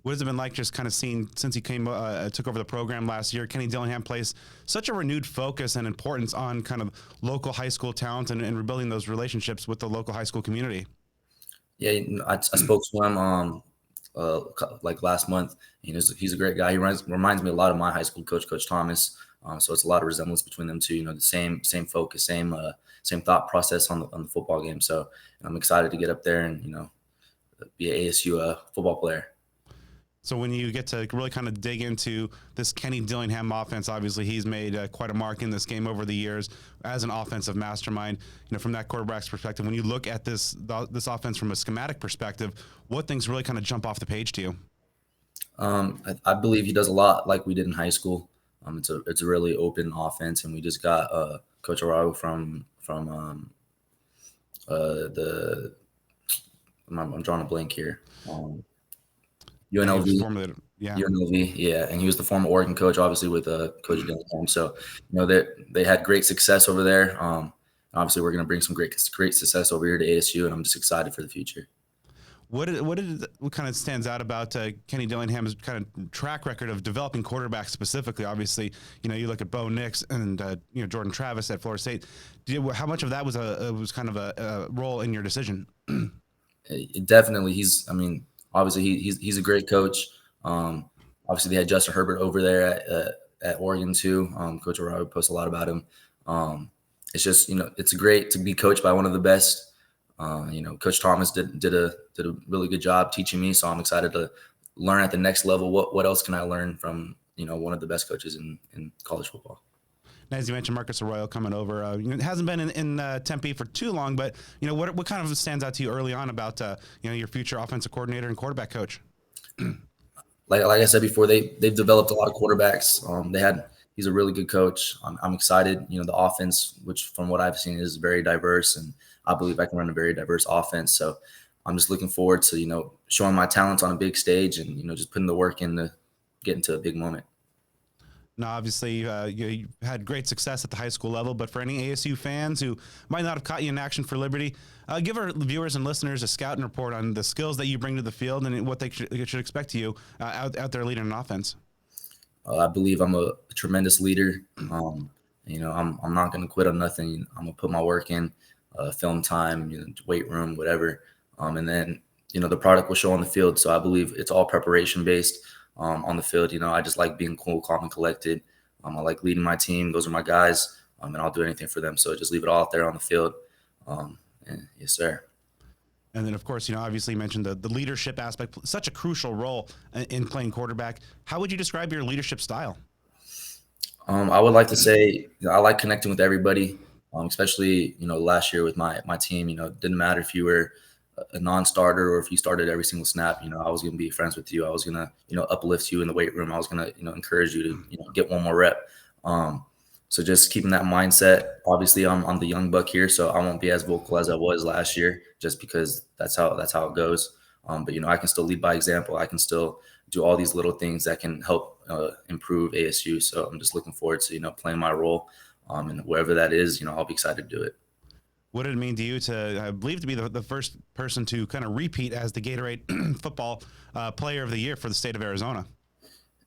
What has it been like just kind of seeing since you took over the program last year? Kenny Dillingham plays such a renewed focus and importance on kind of local high school talent and rebuilding those relationships with the local high school community. Yeah, I spoke to him like last month. He's a great guy. He reminds me a lot of my high school coach, Coach Thomas. So it's a lot of resemblance between them two. The same focus, same thought process on the football game. So I'm excited to get up there and be an ASU football player. So when you get to really kind of dig into this Kenny Dillingham offense, obviously he's made quite a mark in this game over the years as an offensive mastermind. From that quarterback's perspective, when you look at this offense from a schematic perspective, what things really kind of jump off the page to you? I believe he does a lot like we did in high school. It's a really open offense, and we just got Coach Araro from I'm drawing a blank here. UNLV, UNLV, yeah, and he was the former Oregon coach, obviously with Coach Dillingham. So they had great success over there. Obviously, we're going to bring some great success over here to ASU, and I'm just excited for the future. What kind of stands out about Kenny Dillingham's kind of track record of developing quarterbacks specifically? Obviously, you look at Bo Nix and Jordan Travis at Florida State. How much of that was kind of a role in your decision? Definitely, obviously he's a great coach. Obviously, they had Justin Herbert over there at Oregon too. Coach Araro posts a lot about him. It's just it's great to be coached by one of the best. Coach Thomas did a really good job teaching me, so I'm excited to learn at the next level. What else can I learn from one of the best coaches in college football? Now, as you mentioned, Marcus Arroyo coming over. It hasn't been in Tempe for too long, but what kind of stands out to you early on about your future offensive coordinator and quarterback coach? Like I said before, they've developed a lot of quarterbacks. He's a really good coach. I'm excited. The offense, which from what I've seen is very diverse, and I believe I can run a very diverse offense. So I'm just looking forward to, showing my talents on a big stage and, just putting the work in to get into a big moment. Now, obviously, you had great success at the high school level, but for any ASU fans who might not have caught you in action for Liberty, give our viewers and listeners a scouting report on the skills that you bring to the field and what they should expect to you out there leading an offense. I believe I'm a tremendous leader. I'm not going to quit on nothing. I'm going to put my work in, film time, weight room, whatever. And then, the product will show on the field. So I believe it's all preparation based on the field. I just like being cool, calm, and collected. I like leading my team. Those are my guys, and I'll do anything for them. So just leave it all out there on the field. And yes, sir. And then, of course, obviously you mentioned the leadership aspect, such a crucial role in playing quarterback. How would you describe your leadership style? I would like to say I like connecting with everybody, especially, last year with my team. It didn't matter if you were a non-starter or if you started every single snap. I was going to be friends with you. I was going to, uplift you in the weight room. I was going to, encourage you to, get one more rep. So just keeping that mindset. Obviously, I'm the young buck here, so I won't be as vocal as I was last year, just because that's how it goes. But I can still lead by example. I can still do all these little things that can help improve ASU. So I'm just looking forward to playing my role, and wherever that is, I'll be excited to do it. What did it mean to you to, I believe, to be the first person to kind of repeat as the Gatorade football player of the year for the state of Arizona?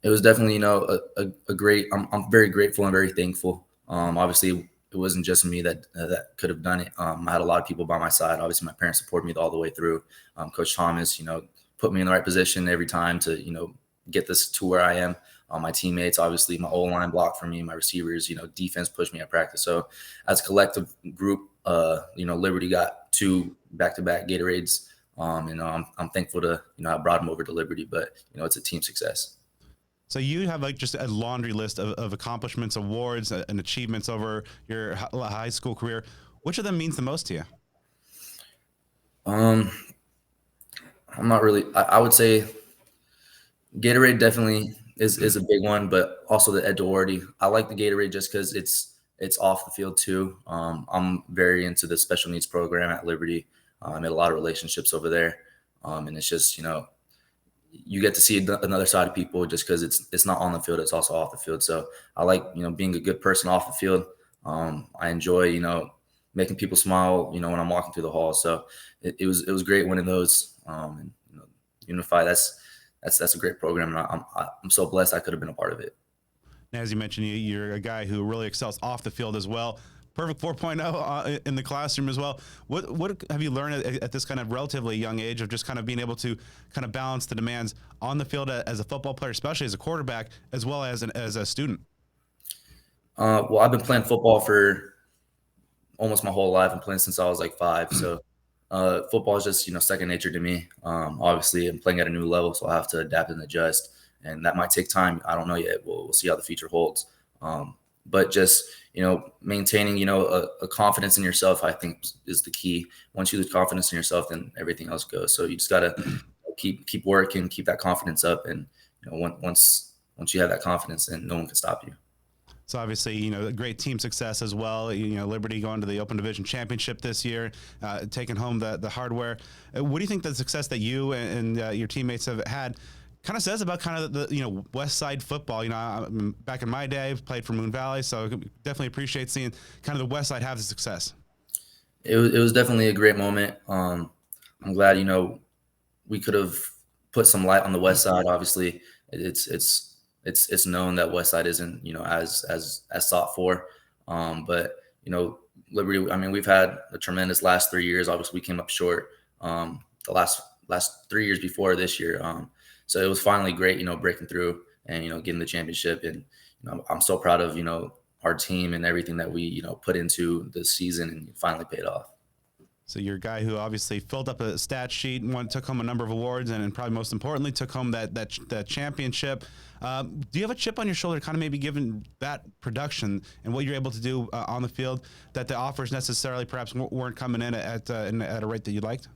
It was definitely, a great. I'm very grateful and very thankful. Obviously, it wasn't just me that could have done it. I had a lot of people by my side. Obviously, my parents supported me all the way through. Coach Thomas, put me in the right position every time to, get this to where I am. My teammates, obviously, my O-line blocked for me. My receivers, defense pushed me at practice. So, as a collective group, Liberty got 2 back-to-back Gatorades. I'm thankful to, I brought him over to Liberty, but, it's a team success. So you have like just a laundry list of accomplishments, awards, and achievements over your high school career. Which of them means the most to you? I'm not really. I would say Gatorade definitely is a big one, but also the Ed Doherty. I like the Gatorade just because it's off the field too. I'm very into the special needs program at Liberty. I made a lot of relationships over there, and it's just you get to see another side of people just because it's not on the field, it's also off the field. So I like being a good person off the field. I enjoy making people smile when I'm walking through the hall. So it was great winning those. And Unify, that's a great program, and I'm so blessed I could have been a part of it. As you mentioned, you're a guy who really excels off the field as well. Perfect 4.0 in the classroom as well. What have you learned at this kind of relatively young age of just kind of being able to kind of balance the demands on the field as a football player, especially as a quarterback, as well as a student? Well, I've been playing football for almost my whole life. I'm playing since I was like 5. So football is just second nature to me. Obviously, I'm playing at a new level, so I have to adapt and adjust, and that might take time. I don't know yet. We'll see how the future holds. But just maintaining a confidence in yourself, I think, is the key. Once you lose confidence in yourself, then everything else goes. So you just gotta keep working, keep that confidence up, and once you have that confidence, then no one can stop you. So obviously, great team success as well. Liberty going to the Open Division Championship this year, taking home the hardware. What do you think the success that you and your teammates have had kind of says about kind of the West Side football? Back in my day, I played for Moon Valley, so definitely appreciate seeing kind of the West Side have the success. It was definitely a great moment. I'm glad we could have put some light on the West Side. Obviously, it's known that West Side isn't as sought for, but Liberty. I mean, we've had a tremendous last 3 years. Obviously, we came up short the last 3 years before this year. So it was finally great, breaking through and getting the championship. And I'm so proud of our team and everything that we put into the season, and finally paid off. So you're a guy who obviously filled up a stat sheet and took home a number of awards, and probably most importantly took home that championship. Do you have a chip on your shoulder, kind of maybe given that production and what you're able to do on the field, that the offers necessarily perhaps weren't coming in at a rate that you'd liked?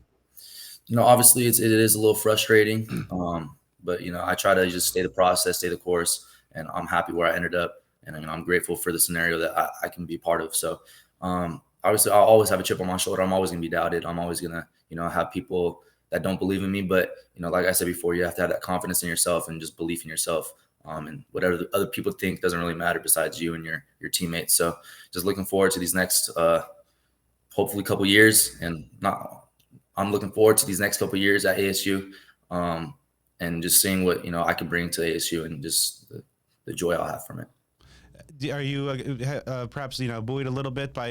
Obviously it is a little frustrating, but I try to just stay the process, stay the course, and I'm happy where I ended up, and I'm grateful for the scenario that I can be part of. So obviously, I'll always have a chip on my shoulder. I'm always going to be doubted. I'm always going to, have people that don't believe in me. But, like I said before, you have to have that confidence in yourself and just belief in yourself. And whatever the other people think doesn't really matter besides you and your teammates. So just looking forward to these next, hopefully, couple years. I'm looking forward to these next couple years at ASU, and just seeing what, I can bring to ASU and just the joy I'll have from it. Are you perhaps buoyed a little bit by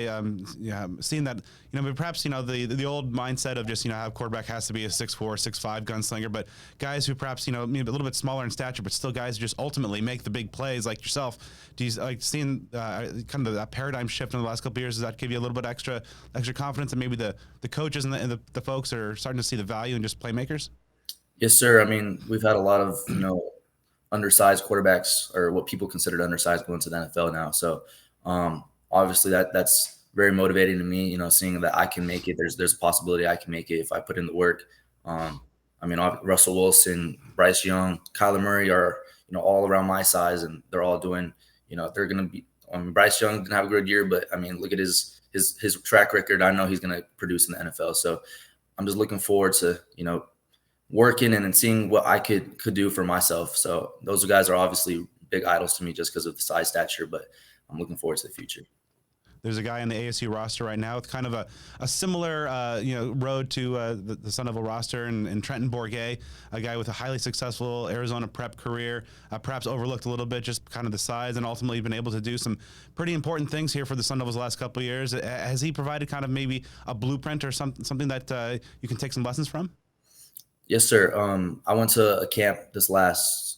seeing that but perhaps the old mindset of just how a quarterback has to be a 6'4", 6'5" gunslinger, but guys who perhaps maybe a little bit smaller in stature, but still guys who just ultimately make the big plays like yourself? Do you like seeing kind of that paradigm shift in the last couple of years? Does that give you a little bit extra confidence, and maybe the coaches and the folks are starting to see the value in just playmakers? Yes, sir. I mean, we've had a lot of undersized quarterbacks, or what people consider undersized, going to the NFL now. So obviously that's very motivating to me, seeing that I can make it. There's a possibility I can make it if I put in the work. I mean, Russell Wilson, Bryce Young, Kyler Murray are, all around my size, and they're all doing, they're going to be, Bryce Young didn't have a good year, but I mean, look at his track record. I know he's going to produce in the NFL. So I'm just looking forward to, working and seeing what I could do for myself. So those guys are obviously big idols to me just because of the size, stature, but I'm looking forward to the future. There's a guy on the ASU roster right now with kind of a similar road to the Sun Devil roster, and Trenton Bourget, a guy with a highly successful Arizona prep career, perhaps overlooked a little bit just kind of the size, and ultimately been able to do some pretty important things here for the Sun Devils the last couple of years. Has he provided kind of maybe a blueprint or something that you can take some lessons from? Yes, sir. I went to a camp this last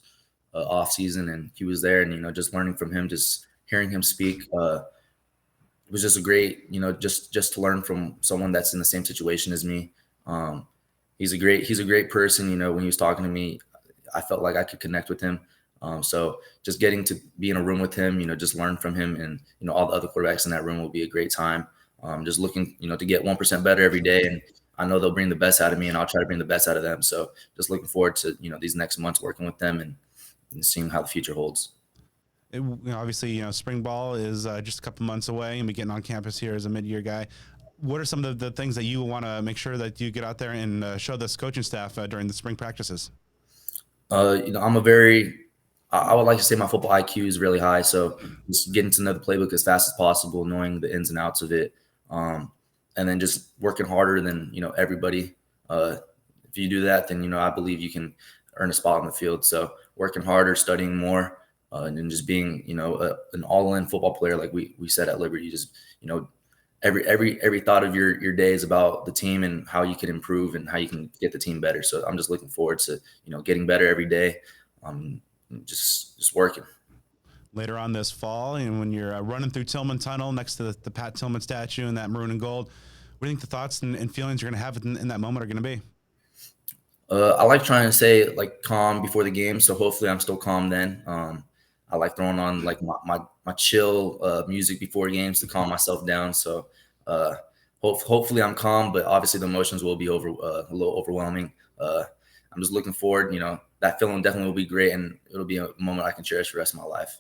off season, and he was there, and just learning from him, just hearing him speak, it was just a great, just to learn from someone that's in the same situation as me. he's a great person. You know, when he was talking to me, I felt like I could connect with him. So just getting to be in a room with him, you know, just learn from him, and you know, all the other quarterbacks in that room will be a great time. Just looking, you know, to get 1% better every day, and I know they'll bring the best out of me, and I'll try to bring the best out of them. So just looking forward to, you know, these next months working with them and seeing how the future holds. Obviously, you know, spring ball is just a couple months away, and we getting on campus here as a mid-year guy. What are some of the things that you want to make sure that you get out there and show this coaching staff during the spring practices? You know, I would like to say my football IQ is really high. So just getting to know the playbook as fast as possible, knowing the ins and outs of it, and then just working harder than, you know, everybody. If you do that, then, you know, I believe you can earn a spot on the field. So working harder, studying more, and then just being, you know, an all-in football player, like we said at Liberty. Just, you know, every thought of your day is about the team and how you can improve and how you can get the team better. So I'm just looking forward to, you know, getting better every day. Just working. Later on this fall, and when you're running through Tillman Tunnel next to the Pat Tillman statue and that maroon and gold, what do you think the thoughts and feelings you're going to have in that moment are going to be? I like trying to stay like calm before the game, so hopefully I'm still calm then. I like throwing on like my chill music before games to calm myself down. So hopefully I'm calm, but obviously the emotions will be a little overwhelming. I'm just looking forward. You know, that feeling definitely will be great, and it'll be a moment I can cherish for the rest of my life.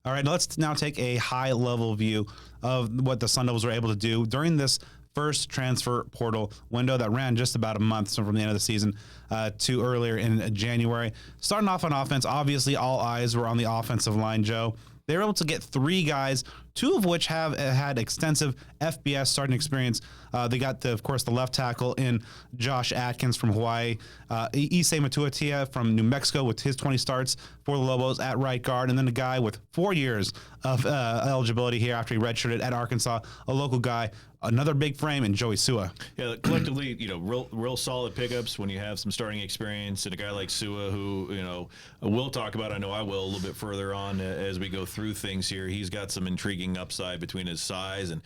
All right, let's now take a high-level view of what the Sun Devils were able to do during this first transfer portal window that ran just about a month, so from the end of the season to earlier in January. Starting off on offense, obviously all eyes were on the offensive line, Joe. They were able to get 3 guys, 2 of which have had extensive FBS starting experience. They got, of course, the left tackle in Josh Atkins from Hawaii, Matautia from New Mexico with his 20 starts for the Lobos at right guard, and then a guy with 4 years of eligibility here after he redshirted at Arkansas, a local guy, another big frame, in Joey Sua. Yeah, collectively, you know, real solid pickups when you have some starting experience, and a guy like Sua, who, you know, we'll talk about. I know I will a little bit further on as we go through things here. He's got some intriguing upside between his size and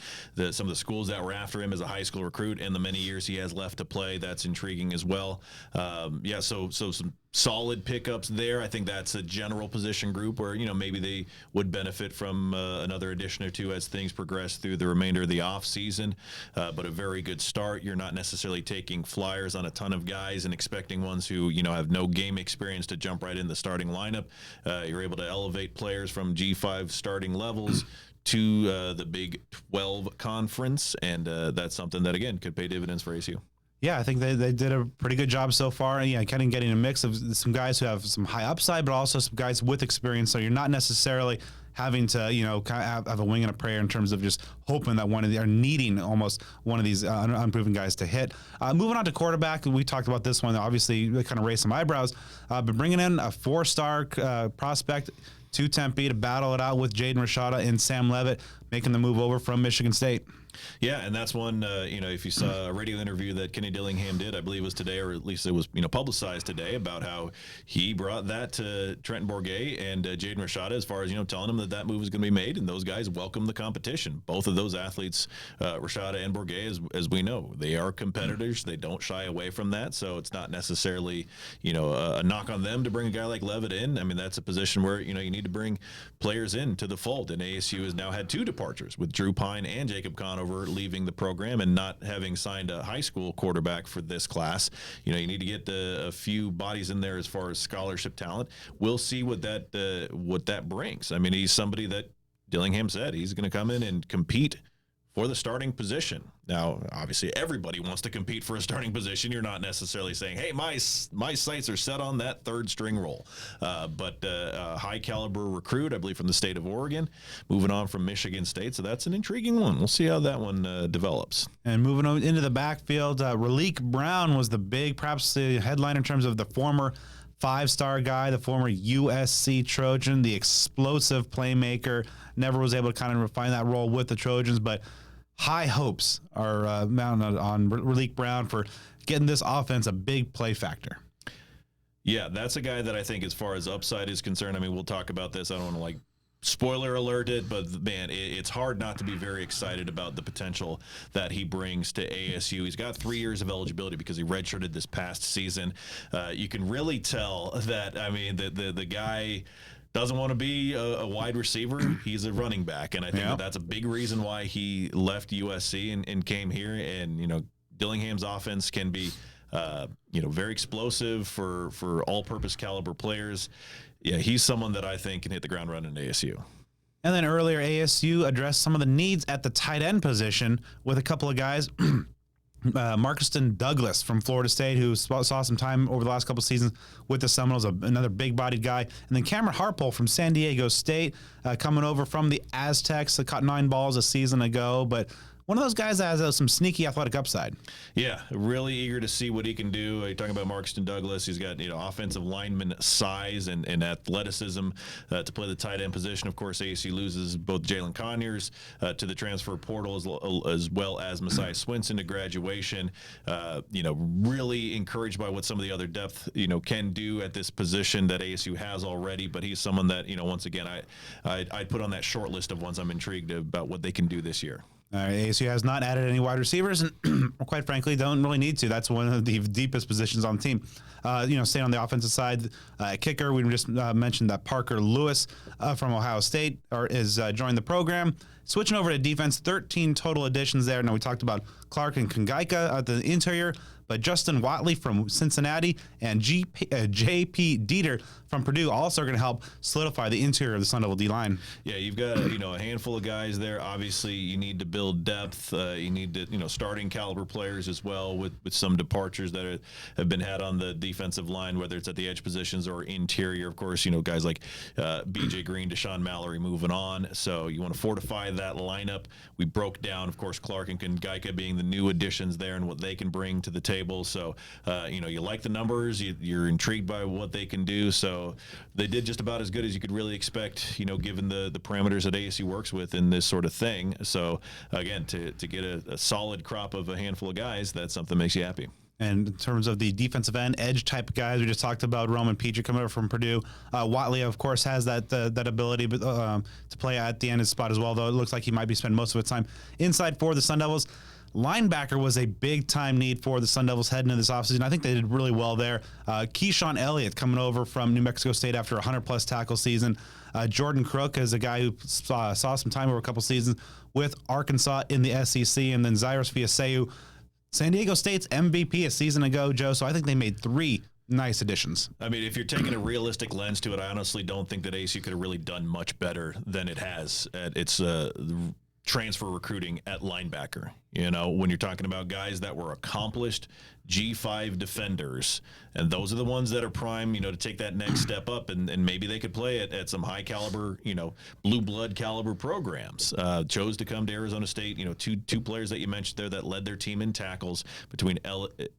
some of the schools that were after him as a high school recruit, and the many years he has left to play. That's intriguing as well. So some solid pickups there. I think that's a general position group where, you know, maybe they would benefit from another addition or two as things progress through the remainder of the offseason. But a very good start. You're not necessarily taking flyers on a ton of guys and expecting ones who, you know, have no game experience to jump right in the starting lineup. You're able to elevate players from G5 starting levels to the Big 12 conference, and that's something that, again, could pay dividends for ASU. Yeah, I think they did a pretty good job so far. And yeah, kind of getting a mix of some guys who have some high upside, but also some guys with experience. So you're not necessarily having to, you know, kind of have a wing and a prayer in terms of just hoping that or needing almost one of these unproven guys to hit. Moving on to quarterback, we talked about this one. Obviously, they kind of raised some eyebrows, but bringing in a 4-star prospect to Tempe to battle it out with Jaden Rashada and Sam Levitt, making the move over from Michigan State. Yeah, and that's one, you know, if you saw a radio interview that Kenny Dillingham did, I believe it was today, or at least it was, you know, publicized today, about how he brought that to Trenton Bourguet and Jaden Rashada, as far as, you know, telling him that move is going to be made, and those guys welcome the competition. Both of those athletes, Rashada and Bourguet, as we know, they are competitors. They don't shy away from that, so it's not necessarily, you know, a knock on them to bring a guy like Levitt in. I mean, that's a position where, you know, you need to bring players in to the fold, and ASU has now had 2 departures with Drew Pine and Jacob Conover leaving the program and not having signed a high school quarterback for this class. You know, you need to get a few bodies in there as far as scholarship talent. We'll see what that brings. I mean, he's somebody that Dillingham said he's going to come in and compete for the starting position. Now, obviously, everybody wants to compete for a starting position. You're not necessarily saying, hey, my sights are set on that 3rd string role. But a high-caliber recruit, I believe, from the state of Oregon, moving on from Michigan State. So that's an intriguing one. We'll see how that one develops. And moving on into the backfield, Raleek Brown was perhaps the headline in terms of the former 5-star guy, the former USC Trojan, the explosive playmaker. Never was able to kind of refine that role with the Trojans, but high hopes are mounted on Raleek Brown for getting this offense a big play factor. Yeah, that's a guy that I think, as far as upside is concerned, I mean, we'll talk about this. I don't want to spoiler alert it, but man, it's hard not to be very excited about the potential that he brings to ASU. He's got 3 years of eligibility because he redshirted this past season. You can really tell that, I mean, the guy doesn't want to be a wide receiver. He's a running back, and I think that's a big reason why he left USC and came here. And, you know, Dillingham's offense can be very explosive for all-purpose caliber players. Yeah, he's someone that I think can hit the ground running at ASU. And then earlier, ASU addressed some of the needs at the tight end position with a couple of guys. Marcuston Douglas from Florida State, who saw some time over the last couple of seasons with the Seminoles, another big-bodied guy. And then Cameron Harpole from San Diego State, coming over from the Aztecs, that caught 9 balls a season ago, but one of those guys that has some sneaky athletic upside. Yeah, really eager to see what he can do. You're talking about Marcuston Douglas. He's got offensive lineman size and athleticism to play the tight end position. Of course, ASU loses both Jalen Conyers to the transfer portal as well as Messiah Swinson to graduation. Really encouraged by what some of the other depth can do at this position that ASU has already. But he's someone that once again I'd put on that short list of ones I'm intrigued about what they can do this year. ASU has not added any wide receivers, and quite frankly, don't really need to. That's one of the deepest positions on the team. Staying on the offensive side, kicker, we just mentioned that Parker Lewis from Ohio State is joined the program. Switching over to defense, 13 total additions there. Now, we talked about Clark and Kangaika at the interior, but Justin Watley from Cincinnati and J.P. Dieter from Purdue also are going to help solidify the interior of the Sun Devil D-line. Yeah, you've got a handful of guys there. Obviously, you need to build depth. You need to starting caliber players as well with some departures that have been had on the defensive line, whether it's at the edge positions or interior. Of course, guys like B.J. Green, Deshaun Mallory moving on. So you want to fortify that lineup. We broke down, of course, Clark and Kangaika being the new additions there and what they can bring to the table. So, you like the numbers. You're intrigued by what they can do. So they did just about as good as you could really expect, given the parameters that ASU works with in this sort of thing. So, again, to get a solid crop of a handful of guys, that's something that makes you happy. And in terms of the defensive end, edge type guys, we just talked about Roman Petrie coming over from Purdue. Watley, of course, has that ability to play at the end of the spot as well, though it looks like he might be spending most of his time inside for the Sun Devils. Linebacker was a big-time need for the Sun Devils heading into this offseason. I think they did really well there. Keyshawn Elliott coming over from New Mexico State after a 100-plus tackle season. Jordan Crook is a guy who saw some time over a couple seasons with Arkansas in the SEC. And then Zyrus Fiaseu, San Diego State's MVP a season ago, Joe. So I think they made 3 nice additions. I mean, if you're taking a realistic lens to it, I honestly don't think that ASU could have really done much better than it has at its transfer recruiting at linebacker. When you're talking about guys that were accomplished G5 defenders, and those are the ones that are prime, to take that next step up, and maybe they could play it at some high caliber, blue blood caliber programs. Chose to come to Arizona State, two players that you mentioned there that led their team in tackles between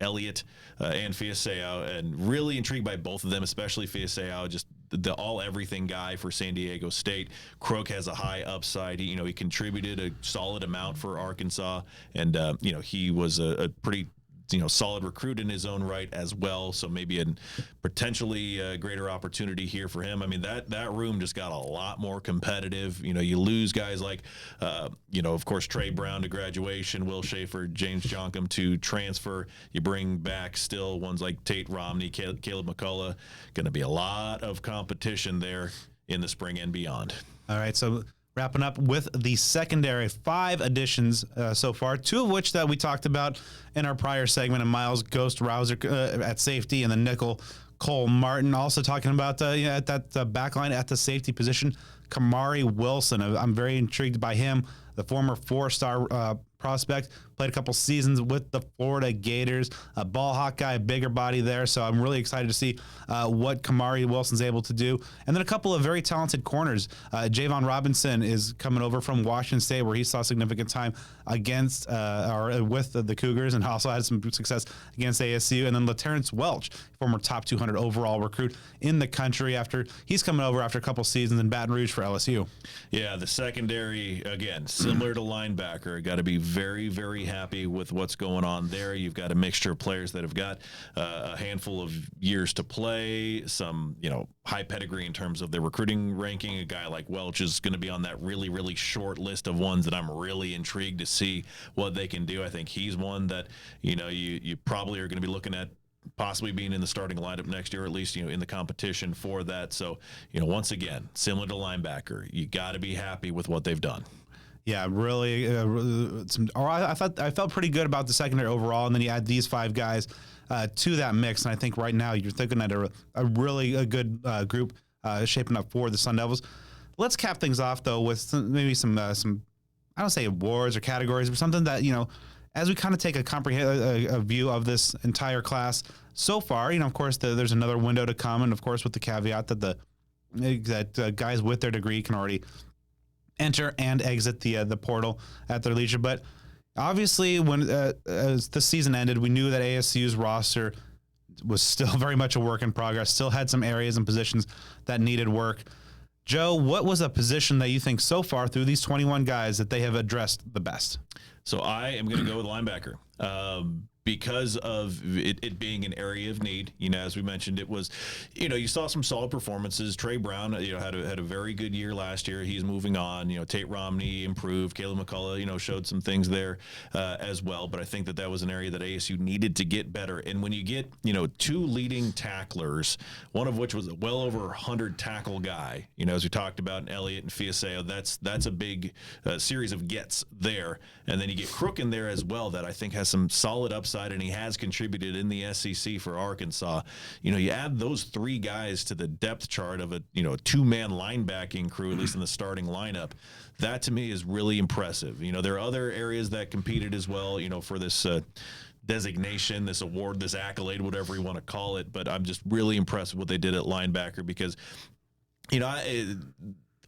Elliott and Fiaseu, and really intrigued by both of them, especially Fiaseu, just the all-everything guy for San Diego State. Crook has a high upside. He contributed a solid amount for Arkansas, and he was a pretty solid recruit in his own right as well. So maybe a potentially greater opportunity here for him. I mean, that room just got a lot more competitive. You lose guys like, of course, Trey Brown to graduation, Will Schaefer, James Jonkum to transfer. You bring back still ones like Tate Romney, Caleb McCullough. Going to be a lot of competition there in the spring and beyond. All right, so wrapping up with the secondary, 5 additions so far, 2 of which that we talked about in our prior segment, and Miles Ghost Rouser at safety, and the nickel Cole Martin. Also talking about at that back line at the safety position, Kamari Wilson. I'm very intrigued by him, the former 4-star prospect, played a couple seasons with the Florida Gators, a ball hawk guy, a bigger body there. So I'm really excited to see what Kamari Wilson's able to do. And then a couple of very talented corners. Javon Robinson is coming over from Washington State, where he saw significant time against or with the Cougars, and also had some success against ASU. And then LaTerrence Welch, former top 200 overall recruit in the country, after he's coming over after a couple seasons in Baton Rouge for LSU. Yeah, the secondary, again, similar to linebacker, got to be very, very happy with what's going on there. You've got a mixture of players that have got a handful of years to play, some, high pedigree in terms of their recruiting ranking. A guy like Welch is going to be on that really, really short list of ones that I'm really intrigued to see what they can do. I think he's one that, you probably are going to be looking at possibly being in the starting lineup next year, or at least, in the competition for that. So, once again, similar to linebacker, you got to be happy with what they've done. Yeah, really. I felt pretty good about the secondary overall, and then you add these 5 guys to that mix, and I think right now you're thinking at a really good group shaping up for the Sun Devils. Let's cap things off though with maybe some I don't say awards or categories, but something that as we kind of take a view of this entire class so far. Of course, there's another window to come, and of course with the caveat that guys with their degree can already enter and exit the portal at their leisure. But obviously, when as the season ended, we knew that ASU's roster was still very much a work in progress, still had some areas and positions that needed work. Joe, what was a position that you think so far through these 21 guys that they have addressed the best? So I am going to go with linebacker. Because of it being an area of need, as we mentioned, it was, you saw some solid performances. Trey Brown, had a very good year last year. He's moving on. Tate Romney improved. Caleb McCullough, showed some things there as well. But I think that was an area that ASU needed to get better. And when you get, 2 leading tacklers, one of which was a well over 100 tackle guy, as we talked about in Elliott and Fiaseo, that's a big series of gets there. And then you get Crook in there as well, that I think has some solid upside, and he has contributed in the SEC for Arkansas. You add those 3 guys to the depth chart of a 2-man linebacking crew, at least in the starting lineup. That to me is really impressive. There are other areas that competed as well, for this designation, this award, this accolade, whatever you want to call it. But I'm just really impressed with what they did at linebacker, because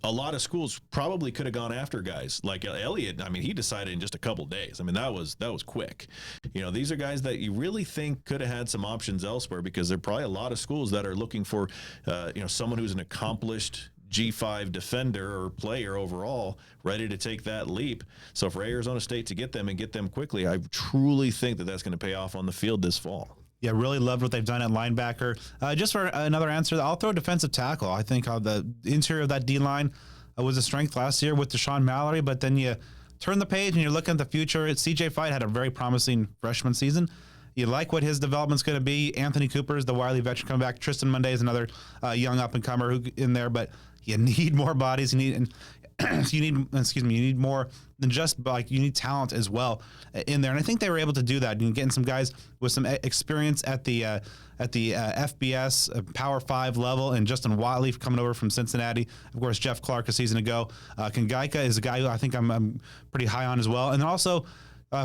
a lot of schools probably could have gone after guys like Elliott. I mean, he decided in just a couple of days. I mean, that was quick. These are guys that you really think could have had some options elsewhere, because there are probably a lot of schools that are looking for, someone who's an accomplished G5 defender or player overall, ready to take that leap. So for Arizona State to get them and get them quickly, I truly think that that's going to pay off on the field this fall. Yeah, really loved what they've done at linebacker. Just for another answer, I'll throw defensive tackle. I think the interior of that D-line was a strength last year with Deshaun Mallory, but then you turn the page and you're looking at the future. CJ Fight had a very promising freshman season. You like what his development's going to be. Anthony Cooper is the wily veteran coming back. Tristan Monday is another young up-and-comer in there, but you need more bodies. You need more than just you need talent as well in there. And I think they were able to do that. And getting some guys with some experience at the FBS Power 5 level, and Justin Watley coming over from Cincinnati. Of course, Jeff Clark a season ago. Kangaika is a guy who I think I'm pretty high on as well. And then also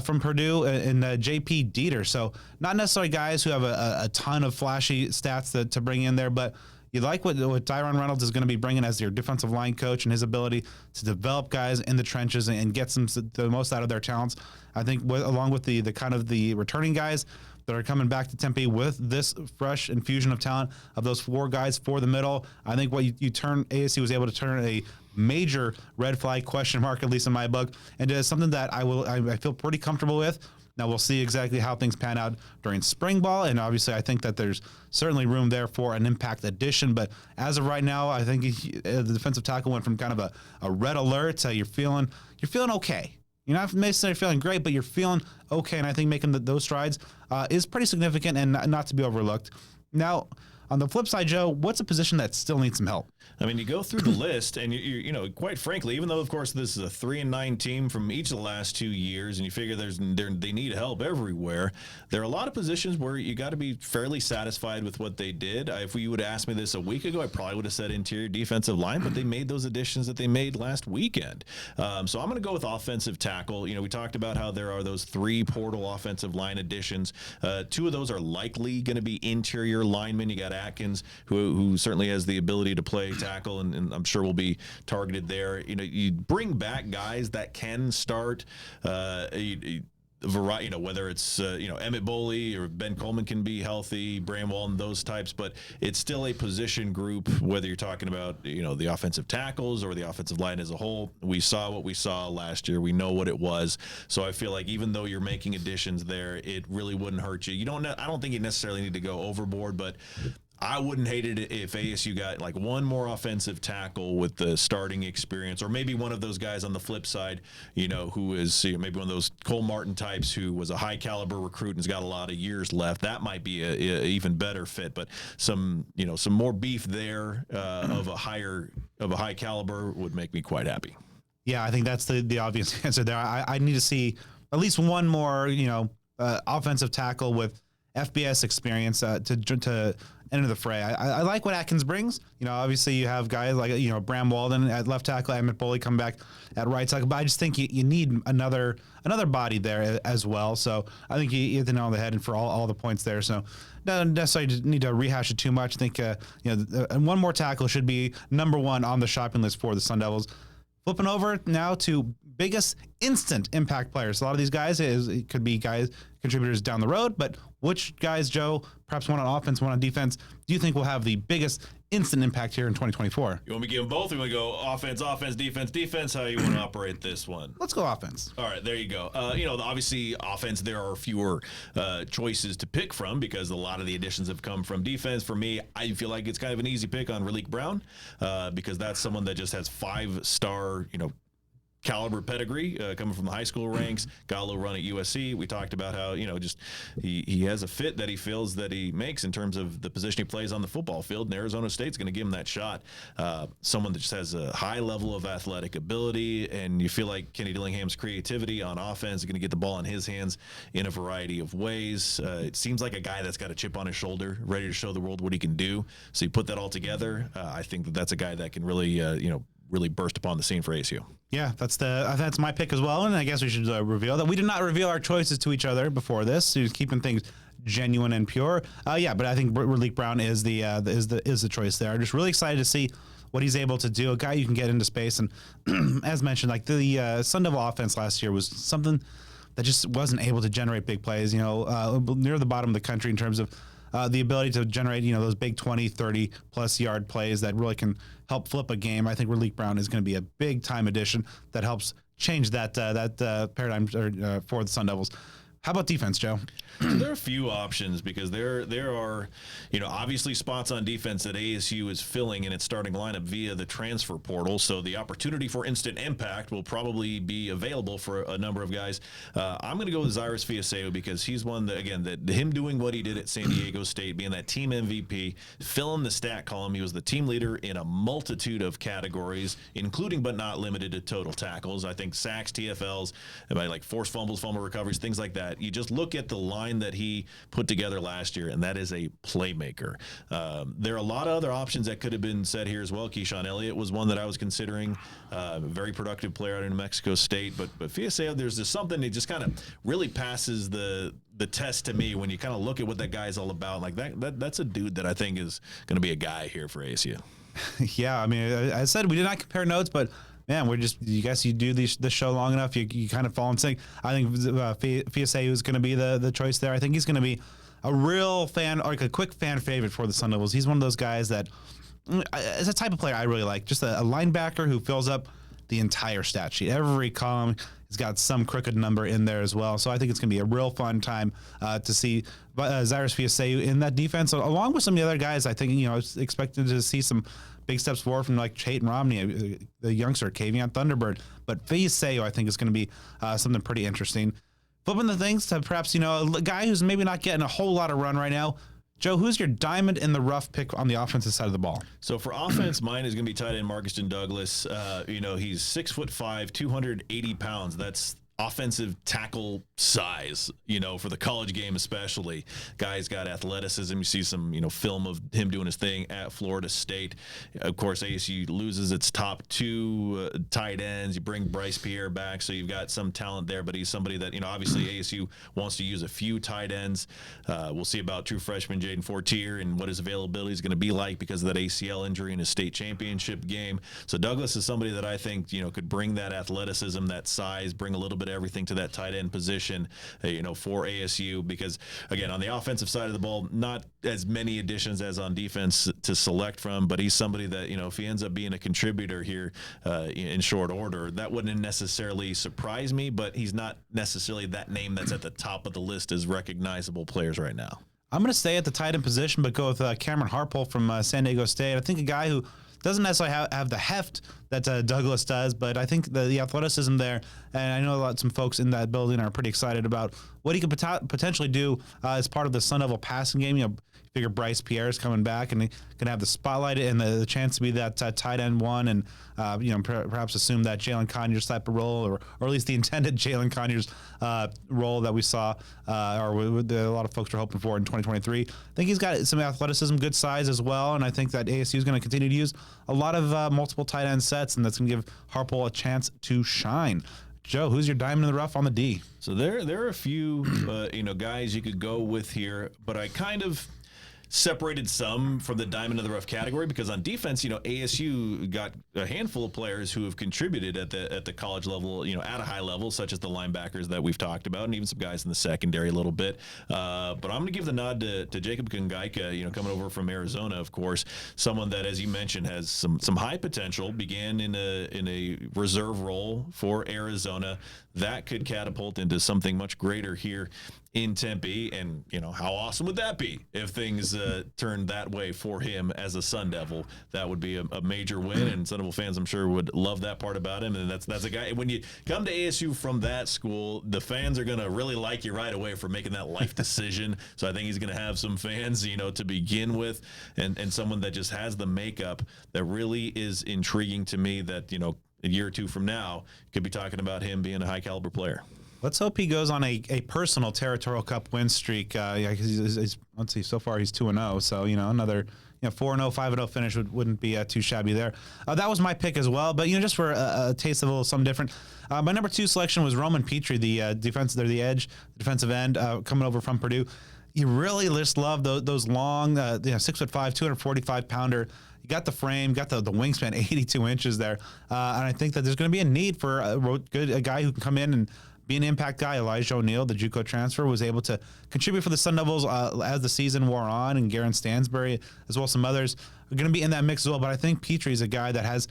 from Purdue and JP Dieter. So not necessarily guys who have a ton of flashy stats to bring in there, but you like what Tyron Reynolds is going to be bringing as your defensive line coach, and his ability to develop guys in the trenches and get the most out of their talents. I think along with the kind of the returning guys that are coming back to Tempe with this fresh infusion of talent of those 4 guys for the middle, I think what ASU was able to turn a major red flag question mark, at least in my book, into something that I feel pretty comfortable with. Now we'll see exactly how things pan out during spring ball, and obviously I think that there's certainly room there for an impact addition. But as of right now, I think the defensive tackle went from kind of a red alert to you're feeling okay. You're not necessarily feeling great, but you're feeling okay, and I think making those strides is pretty significant and not to be overlooked. Now, on the flip side, Joe, what's a position that still needs some help? I mean, you go through the list, and you quite frankly, even though of course this is a 3-9 team from each of the last 2 years, and you figure they need help everywhere, there are a lot of positions where you got to be fairly satisfied with what they did. If you would have asked me this a week ago, I probably would have said interior defensive line, but they made those additions that they made last weekend. So I'm going to go with offensive tackle. We talked about how there are those 3 portal offensive line additions. 2 of those are likely going to be interior linemen. You got Atkins, who certainly has the ability to play tackle, and I'm sure will be targeted there. You bring back guys that can start. variety, whether it's Emmett Boley or Ben Coleman can be healthy, Bram Walton, those types, but it's still a position group. Whether you're talking about the offensive tackles or the offensive line as a whole, we saw what we saw last year. We know what it was. So I feel like even though you're making additions there, it really wouldn't hurt you. I don't think you necessarily need to go overboard, but I wouldn't hate it if ASU got like one more offensive tackle with the starting experience, or maybe one of those guys on the flip side, who is maybe one of those Cole Martin types who was a high caliber recruit and has got a lot of years left. That might be a even better fit. But some more beef there of a high caliber would make me quite happy. Yeah, I think that's the obvious answer there. I need to see at least one more offensive tackle with FBS experience to enter the fray. I like what Atkins brings. Obviously you have guys like Bram Walden at left tackle, Emmett Boley come back at right tackle, but I just think you need another body there as well. So I think you hit the nail on the head and for all the points there. So don't necessarily need to rehash it too much. I think one more tackle should be number one on the shopping list for the Sun Devils. Flipping over now to biggest instant impact players. A lot of these guys it could be guys contributors down the road, but which guys, Joe, perhaps one on offense, one on defense, do you think will have the biggest instant impact here in 2024? You want me to give them both, or you want to go offense, defense? How you want to operate this one? Let's go offense. All right, there you go. Obviously, offense, there are fewer choices to pick from because a lot of the additions have come from defense. For me, I feel like it's kind of an easy pick on Raleek Brown because that's someone that just has 5-star, caliber pedigree coming from the high school ranks, got a little run at USC. We talked about how he has a fit that he feels that he makes in terms of the position he plays on the football field, and Arizona State's going to give him that shot. Someone that just has a high level of athletic ability, and you feel like Kenny Dillingham's creativity on offense is going to get the ball in his hands in a variety of ways. It seems like a guy that's got a chip on his shoulder, ready to show the world what he can do. So you put that all together, I think that's a guy that can really really burst upon the scene for ASU. Yeah, that's my pick as well, and I guess we should reveal that we did not reveal our choices to each other before this, so keeping things genuine and pure. But I think Raleek Brown is the choice there. I'm just really excited to see what he's able to do. A guy you can get into space, and as mentioned, like the Sun Devil offense last year was something that just wasn't able to generate big plays. Near the bottom of the country in terms of the ability to generate, those big 20, 30 plus yard plays that really can help flip a game. I think Raleek Brown is going to be a big time addition that helps change that paradigm for the Sun Devils. How about defense, Joe? So there are a few options because there are, obviously spots on defense that ASU is filling in its starting lineup via the transfer portal. So the opportunity for instant impact will probably be available for a number of guys. I'm going to go with Cyrus Fiaseu because he's one that, again, him doing what he did at San Diego State, being that team MVP, filling the stat column. He was the team leader in a multitude of categories, including but not limited to total tackles. I think sacks, TFLs, like forced fumbles, fumble recoveries, things like that. You just look at the line that he put together last year, and that is a playmaker. There are a lot of other options that could have been said here as well. Keyshawn Elliott was one that I was considering. A very productive player out of New Mexico State. But Fiaseu, there's just something that just kind of really passes the test to me when you kind of look at what that guy's all about. Like that's a dude that I think is going to be a guy here for ASU. Yeah, I mean, I said we did not compare notes, but man, you do this show long enough, you kind of fall in sync. I think Fiaseu is going to be the choice there. I think he's going to be a real fan, or like a quick fan favorite for the Sun Devils. He's one of those guys that is a type of player I really like. Just a linebacker who fills up the entire stat sheet. Every column has got some crooked number in there as well. So I think it's going to be a real fun time to see Cyrus Fiaseu in that defense, along with some of the other guys. I think, I was expecting to see some big steps forward from like Chayton Romney, the youngster, Kavion Thunderbird. But Fiaseu, I think, is going to be something pretty interesting. Flipping the things to perhaps, a guy who's maybe not getting a whole lot of run right now. Joe, who's your diamond in the rough pick on the offensive side of the ball? So for offense, mine is going to be tight end Marcuston Douglas. He's 6'5", 280 pounds. That's offensive tackle size, for the college game especially. Guy's got athleticism. You see some, film of him doing his thing at Florida State. Of course, ASU loses its top two tight ends. You bring Bryce Pierre back, so you've got some talent there, but he's somebody that, obviously ASU wants to use a few tight ends. We'll see about true freshman Jaden Fortier and what his availability is going to be like because of that ACL injury in his state championship game. So Douglas is somebody that I think, could bring that athleticism, that size, bring a little bit of everything to that tight end position, for ASU, because again, on the offensive side of the ball, not as many additions as on defense to select from, but he's somebody that, if he ends up being a contributor here in short order, that wouldn't necessarily surprise me, but he's not necessarily that name that's at the top of the list as recognizable players right now. I'm going to stay at the tight end position, but go with Cameron Harpole from San Diego State. I think a guy who doesn't necessarily have the heft that Douglas does, but I think the athleticism there, and I know some folks in that building are pretty excited about what he could potentially do as part of the Sun Devil passing game. You figure Bryce Pierre is coming back and he can have the spotlight and the chance to be that tight end one, and perhaps assume that Jalen Conyers type of role, or at least the intended Jalen Conyers role that we saw, or a lot of folks are hoping for in 2023. I think he's got some athleticism, good size as well, and I think that ASU is going to continue to use a lot of multiple tight end sets, and that's going to give Harpole a chance to shine. Joe, who's your diamond in the rough on the D? So there are a few guys you could go with here, but I kind of separated some from the diamond in the rough category, because on defense, ASU got a handful of players who have contributed at the college level, at a high level, such as the linebackers that we've talked about, and even some guys in the secondary a little bit. But I'm going to give the nod to Jacob Kungaika, coming over from Arizona, of course, someone that, as you mentioned, has some high potential. Began in a reserve role for Arizona, that could catapult into something much greater here in Tempe. And how awesome would that be if things turned that way for him as a Sun Devil? That would be a major win, and Sun Devil fans, I'm sure, would love that part about him. And that's a guy, when you come to ASU from that school, the fans are going to really like you right away for making that life decision. So I think he's going to have some fans, to begin with, and someone that just has the makeup that really is intriguing to me, that a year or two from now could be talking about him being a high caliber player. Let's hope he goes on a personal Territorial Cup win streak. He's, let's see, so far he's 2-0. So, another 4-0, 5-0 finish wouldn't be too shabby there. That was my pick as well. But, just for a taste of a little something different, my number 2 selection was Roman Petrie, the defensive end coming over from Purdue. You really just love those long, 6'5", 245-pounder. You got the frame, got the wingspan, 82 inches there. And I think that there's going to be a need for a guy who can come in and be an impact guy. Elijah O'Neal, the JUCO transfer, was able to contribute for the Sun Devils as the season wore on, and Garen Stansbury, as well as some others, are going to be in that mix as well. But I think Petrie is a guy that has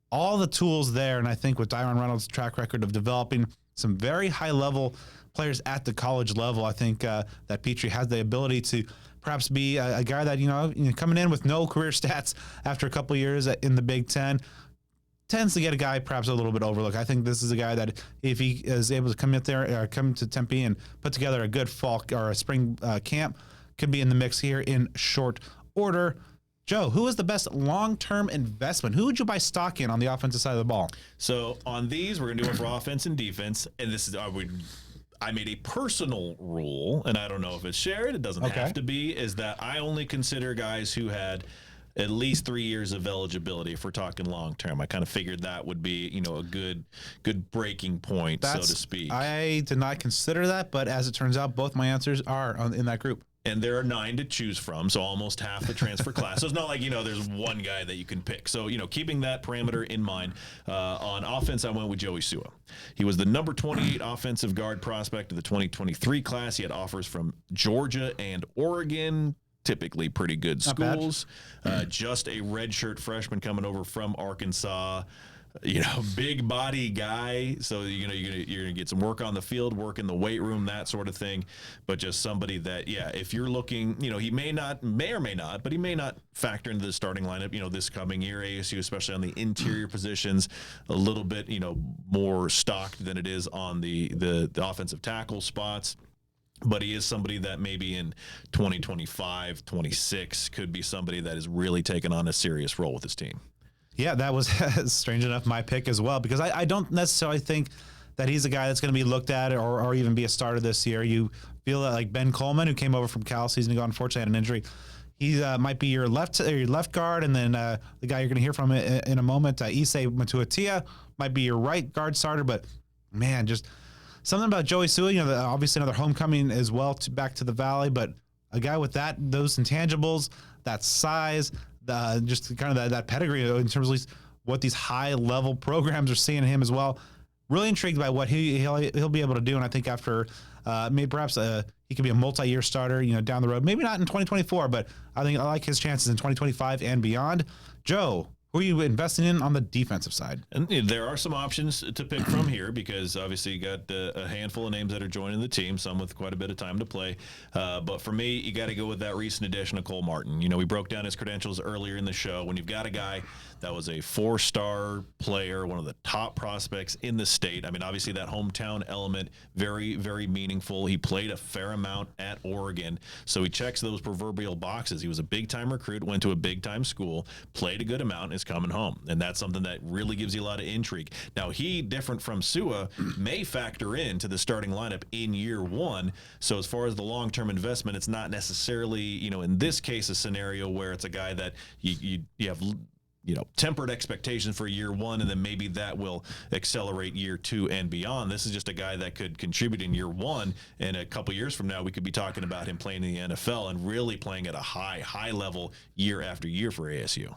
all the tools there, and I think with Dyron Reynolds' track record of developing some very high-level players at the college level, I think that Petrie has the ability to perhaps be a guy that, coming in with no career stats after a couple of years in the Big Ten, tends to get a guy perhaps a little bit overlooked. I think this is a guy that, if he is able to come to Tempe and put together a good fall or a spring camp, could be in the mix here in short order. Joe, who is the best long-term investment? Who would you buy stock in on the offensive side of the ball? So on these, we're going to do it for offense and defense, and this is I made a personal rule, and I don't know if it's shared, it doesn't have to be, is that I only consider guys who had at least 3 years of eligibility if we're talking long term. I kind of figured that would be, a good breaking point, so to speak. I did not consider that, but as it turns out, both my answers are in that group. And there are 9 to choose from, so almost half the transfer class. So it's not like, there's one guy that you can pick. So, keeping that parameter in mind, on offense, I went with Joey Sua. He was the number 28 offensive guard prospect of the 2023 class. He had offers from Georgia and Oregon, typically pretty good schools. Just a redshirt freshman coming over from Arkansas. Big body guy, so you're gonna get some work on the field, work in the weight room, that sort of thing. But just somebody that, if you're looking, he may or may not, but he may not factor into the starting lineup, this coming year. ASU, especially on the interior positions, a little bit, more stocked than it is on the offensive tackle spots. But he is somebody that maybe in 2025, 26 could be somebody that is really taking on a serious role with his team. Yeah, that was strange enough my pick as well, because I don't necessarily think that he's a guy that's going to be looked at or even be a starter this year. You feel that like Ben Coleman, who came over from Cal season ago, unfortunately had an injury. He might be your left guard, and then the guy you're going to hear from in a moment, Issei Matautia, might be your right guard starter. But man, just something about Joey Sua, obviously another homecoming as well back to the Valley, but a guy with those intangibles, that size, just kind of that pedigree in terms of at least what these high-level programs are seeing him as well. really intrigued by what he'll be able to do. And I think after maybe perhaps he could be a multi-year starter, down the road. Maybe not in 2024, but I think I like his chances in 2025 and beyond. Joe, who are you investing in on the defensive side? And there are some options to pick from here because obviously you got a handful of names that are joining the team, some with quite a bit of time to play. But for me, you got to go with that recent addition of Cole Martin. We broke down his credentials earlier in the show. When you've got a guy that was a 4-star player, one of the top prospects in the state. I mean, obviously that hometown element, very, very meaningful. He played a fair amount at Oregon, so he checks those proverbial boxes. He was a big-time recruit, went to a big-time school, played a good amount, is coming home. And that's something that really gives you a lot of intrigue. Now, he, different from Sua, may factor into the starting lineup in year one. So as far as the long-term investment, it's not necessarily, in this case, a scenario where it's a guy that you have tempered expectations for year one, and then maybe that will accelerate year two and beyond. This is just a guy that could contribute in year one, and a couple years from now, we could be talking about him playing in the NFL and really playing at a high level year after year for ASU.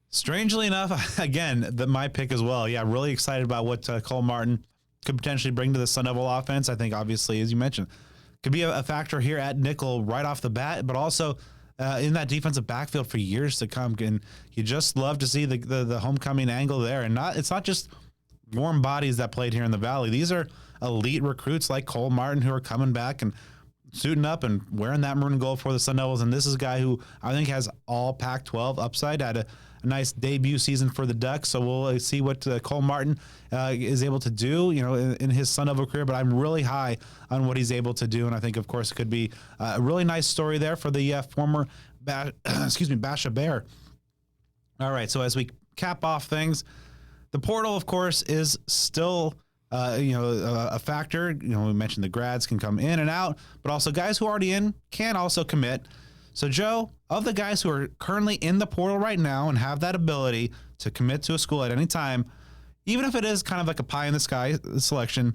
Strangely enough, again, my pick as well. Yeah, really excited about what Cole Martin could potentially bring to the Sun Devil offense. I think, obviously, as you mentioned, could be a factor here at nickel right off the bat, but also in that defensive backfield for years to come. And you just love to see the homecoming angle there. And it's not just warm bodies that played here in the Valley. These are elite recruits like Cole Martin who are coming back and suiting up and wearing that maroon and gold for the Sun Devils. And this is a guy who I think has all Pac-12 upside, had a nice debut season for the Ducks. So we'll see what Cole Martin is able to do, in his Sun Devil career. But I'm really high on what he's able to do, and I think, of course, it could be a really nice story there for the former Basha Bear. All right, so as we cap off things, the portal, of course, is still a factor. We mentioned the grads can come in and out, but also guys who are already in can also commit. So, Joe, of the guys who are currently in the portal right now and have that ability to commit to a school at any time, even if it is kind of like a pie-in-the-sky selection,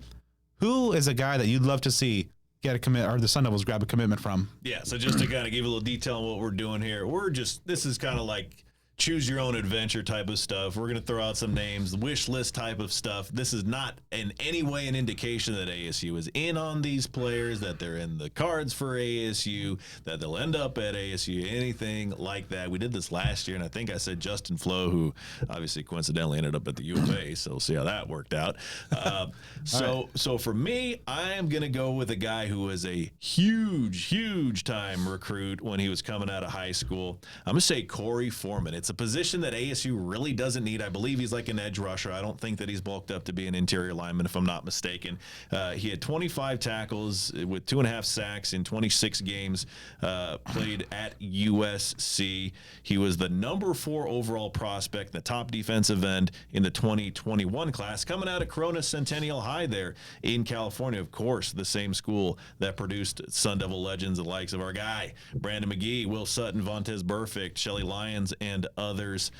who is a guy that you'd love to see get a commit, or the Sun Devils grab a commitment from? Yeah, so just to kind of give a little detail on what we're doing here, this is kind of like choose your own adventure type of stuff. We're going to throw out some names, wish list type of stuff. This is not in any way an indication that ASU is in on these players, that they're in the cards for ASU, that they'll end up at ASU, anything like that. We did this last year, and I think I said Justin Flo, who obviously coincidentally ended up at the U of A, so we'll see how that worked out. So for me, I am going to go with a guy who was a huge time recruit when he was coming out of high school. I'm going to say Corey Foreman. It's a position that ASU really doesn't need. I believe he's like an edge rusher. I don't think that he's bulked up to be an interior lineman, if I'm not mistaken. He had 25 tackles with 2.5 sacks in 26 games played at USC. He was the number 4 overall prospect, the top defensive end in the 2021 class, coming out of Corona Centennial High there in California. Of course, the same school that produced Sun Devil legends, the likes of our guy, Brandon McGee, Will Sutton, Vontez Burfict, Shelly Lyons, and others.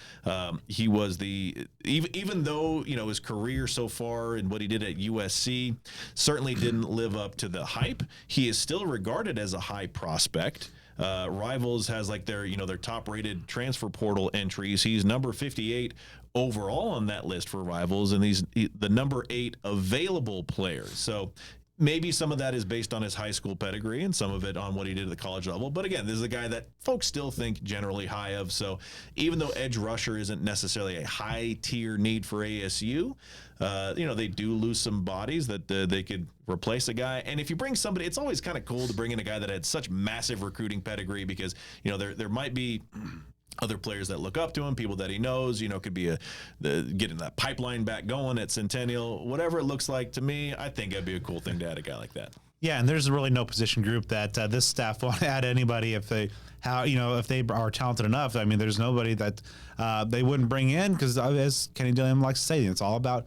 He was even though his career so far and what he did at USC certainly didn't live up to the hype, he is still regarded as a high prospect. Rivals has their top rated transfer portal entries. He's number 58 overall on that list for Rivals, and he's the number 8 available player. So maybe some of that is based on his high school pedigree and some of it on what he did at the college level. But again, this is a guy that folks still think generally high of. So even though edge rusher isn't necessarily a high tier need for ASU, they do lose some bodies that they could replace a guy. And if you bring somebody, it's always kind of cool to bring in a guy that had such massive recruiting pedigree, because there might be other players that look up to him, people that he knows, could be getting that pipeline back going at Centennial, whatever it looks like. To me, I think that'd be a cool thing to add a guy like that. Yeah, and there's really no position group that this staff won't add anybody if they are talented enough. I mean, there's nobody that they wouldn't bring in, because as Kenny Dilliam likes to say, it's all about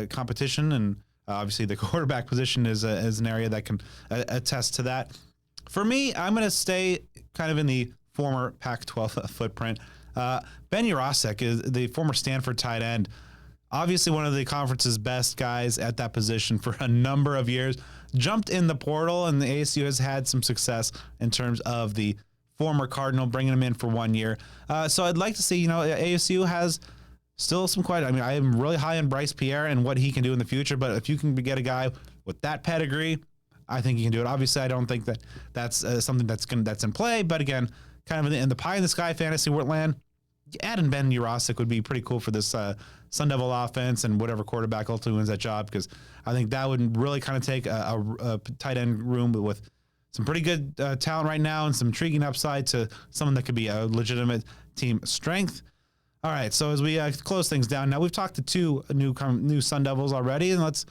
competition, and obviously the quarterback position is an area that can attest to that. For me, I'm going to stay kind of in the former Pac-12 footprint. Ben Urosek is the former Stanford tight end, obviously one of the conference's best guys at that position for a number of years, jumped in the portal, and the ASU has had some success in terms of the former Cardinal bringing him in for 1 year. So I'd like to see, ASU has still some quite. I mean, I am really high on Bryce Pierre and what he can do in the future. But if you can get a guy with that pedigree, I think he can do it. Obviously, I don't think that that's something that's in play. But again, kind of in the pie in the sky fantasy land, adding Ben Urosic would be pretty cool for this Sun Devil offense and whatever quarterback ultimately wins that job, because I think that would really kind of take a tight end room with some pretty good talent right now and some intriguing upside to someone that could be a legitimate team strength. All right, so as we close things down, now we've talked to two new Sun Devils already, and let's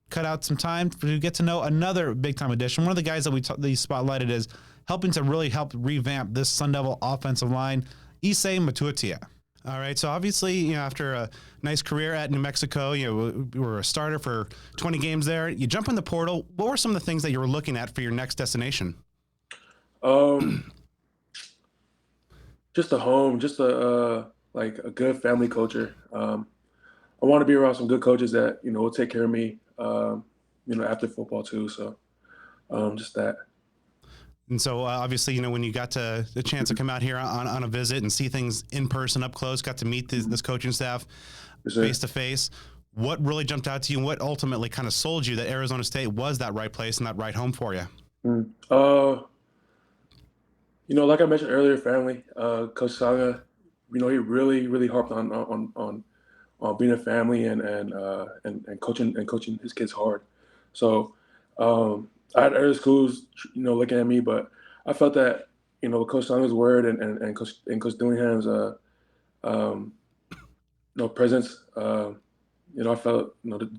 cut out some time to get to know another big-time addition. One of the guys that we spotlighted is helping to really help revamp this Sun Devil offensive line, Matautia. All right, so obviously, after a nice career at New Mexico, you were a starter for 20 games there. You jump in the portal. What were some of the things that you were looking at for your next destination? Just a home, just a good family culture. I want to be around some good coaches that will take care of me, after football too. So, just that. And so obviously, when you got the chance to come out here on a visit and see things in person up close, got to meet this coaching staff face to face, what really jumped out to you and what ultimately kind of sold you that Arizona State was that right place and that right home for you? Like I mentioned earlier, family, Coach Saga, he really, really harped on being a family and coaching his kids hard. So, I had other schools, looking at me, but I felt that, Coach Sang's word and Coach Dillingham's, presence, I felt, that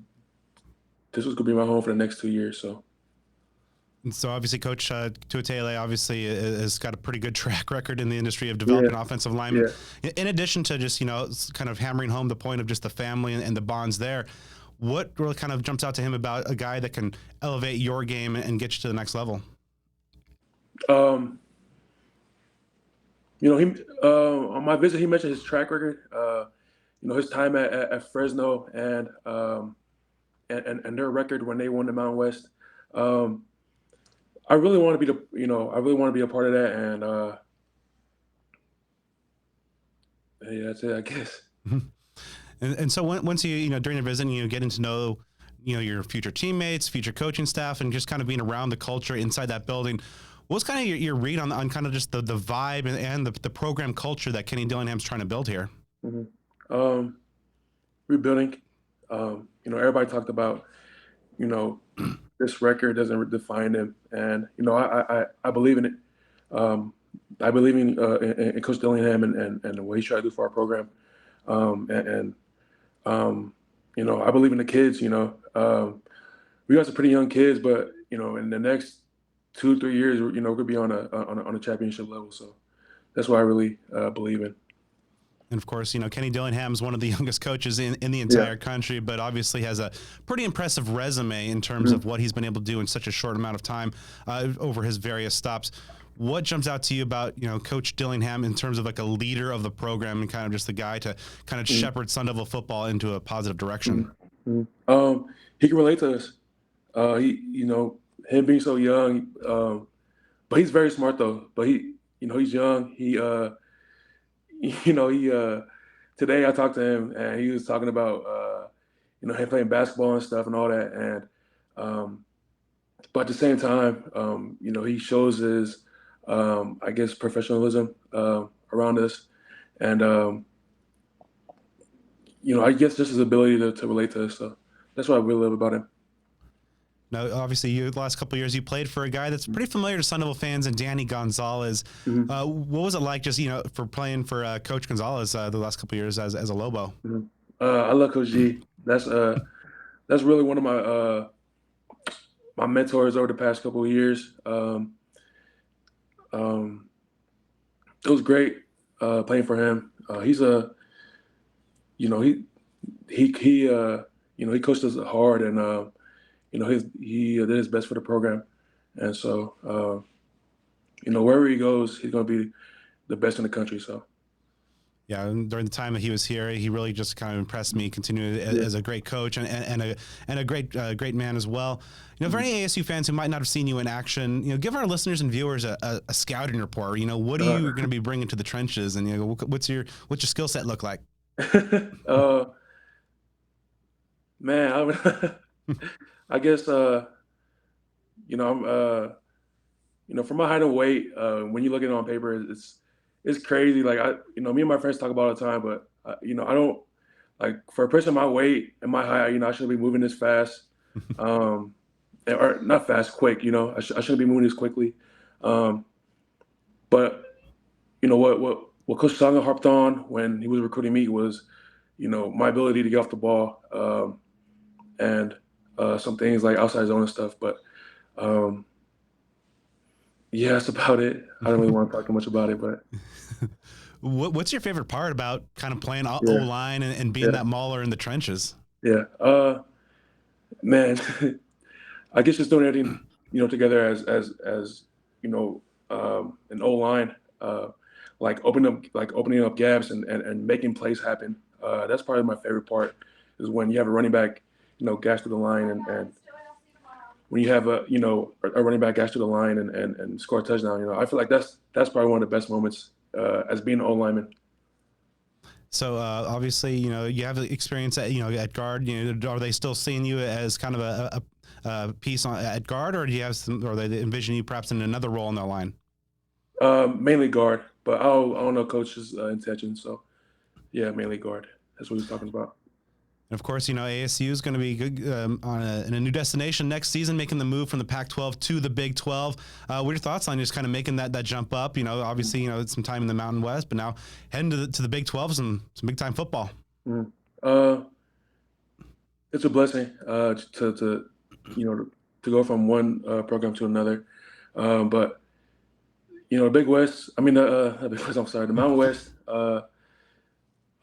this was going to be my home for the next 2 years. So. And so obviously Coach Tuatele obviously has got a pretty good track record in the industry of developing offensive linemen. Yeah. In addition to just, kind of hammering home the point of just the family and the bonds there, what really kind of jumps out to him about a guy that can elevate your game and get you to the next level? He on my visit, he mentioned his track record, his time at Fresno and their record when they won the Mountain West. I really want to be a part of that. And hey, that's it, I guess. And so once you during your visit, getting to know, your future teammates, future coaching staff, and just kind of being around the culture inside that building, what's kind of your read on kind of just the vibe and the program culture that Kenny Dillingham's trying to build here? Mm-hmm. Rebuilding. Everybody talked about, this record doesn't define them, and I believe in it. I believe in Coach Dillingham and the way he's trying to do for our program. I believe in the kids. We got some pretty young kids, but in the next 2-3 years, we're gonna be on a championship level. So that's what I really believe in. And of course, Kenny Dillingham is one of the youngest coaches in the entire country, but obviously has a pretty impressive resume in terms of what he's been able to do in such a short amount of time over his various stops. What jumps out to you about, Coach Dillingham in terms of like a leader of the program and kind of just the guy to kind of shepherd Sun Devil football into a positive direction? He can relate to us. Him being so young, but he's very smart though. But he's young. Today I talked to him and he was talking about, him playing basketball and stuff and all that. And, but at the same time, he shows his, professionalism around us. And, I guess just his ability to relate to us. So that's what I really love about him. Now, obviously, the last couple of years, you played for a guy that's pretty familiar to Sun Devil fans, and Danny Gonzalez. Mm-hmm. What was it like just, for playing for Coach Gonzalez the last couple of years as a Lobo? Mm-hmm. I love Coach G. That's really one of my my mentors over the past couple of years. It was great playing for him. He's he coached us hard and he did his best for the program, and so wherever he goes, he's going to be the best in the country. So. Yeah, and during the time that he was here, he really just kind of impressed me. Continued as a great coach and a great man as well. For any ASU fans who might not have seen you in action, give our listeners and viewers a scouting report. What are you going to be bringing to the trenches, and what's your skill set look like? uh, man, I would, I guess I'm for my height and weight, when you look at it on paper, it's crazy. Like me and my friends talk about it all the time, but I don't like for a person my weight and my height. I shouldn't be moving this fast, um, or not fast, quick. I shouldn't be moving this quickly. Um, but what Coach Sanga harped on when he was recruiting me was, my ability to get off the ball, and some things like outside zone and stuff. But um, yeah, that's about it. I don't really want to talk too much about it, but What's your favorite part about kind of playing O yeah, line and being yeah, that mauler in the trenches? yeah. Man, I guess just doing everything, together as an O line, opening up gaps and making plays happen. That's probably my favorite part is when you have a running back, gash to the line and when you have a running back gash to the line and score a touchdown. I feel like that's probably one of the best moments as being an O lineman. So obviously, you have experience at guard. Are they still seeing you as kind of a piece at guard, or do you have or they envision you perhaps in another role in the line? Mainly guard, but I don't know coach's intention. So yeah, mainly guard. That's what he's talking about. And of course, ASU is going to be good, in a new destination next season, making the move from the Pac-12 to the Big 12. What are your thoughts on just kind of making that jump up? Obviously, it's some time in the Mountain West, but now heading to the Big 12, some big time football. Mm. Uh, it's a blessing to go from one program to another. But the Big West. I mean, the Big West. I'm sorry, the Mountain West.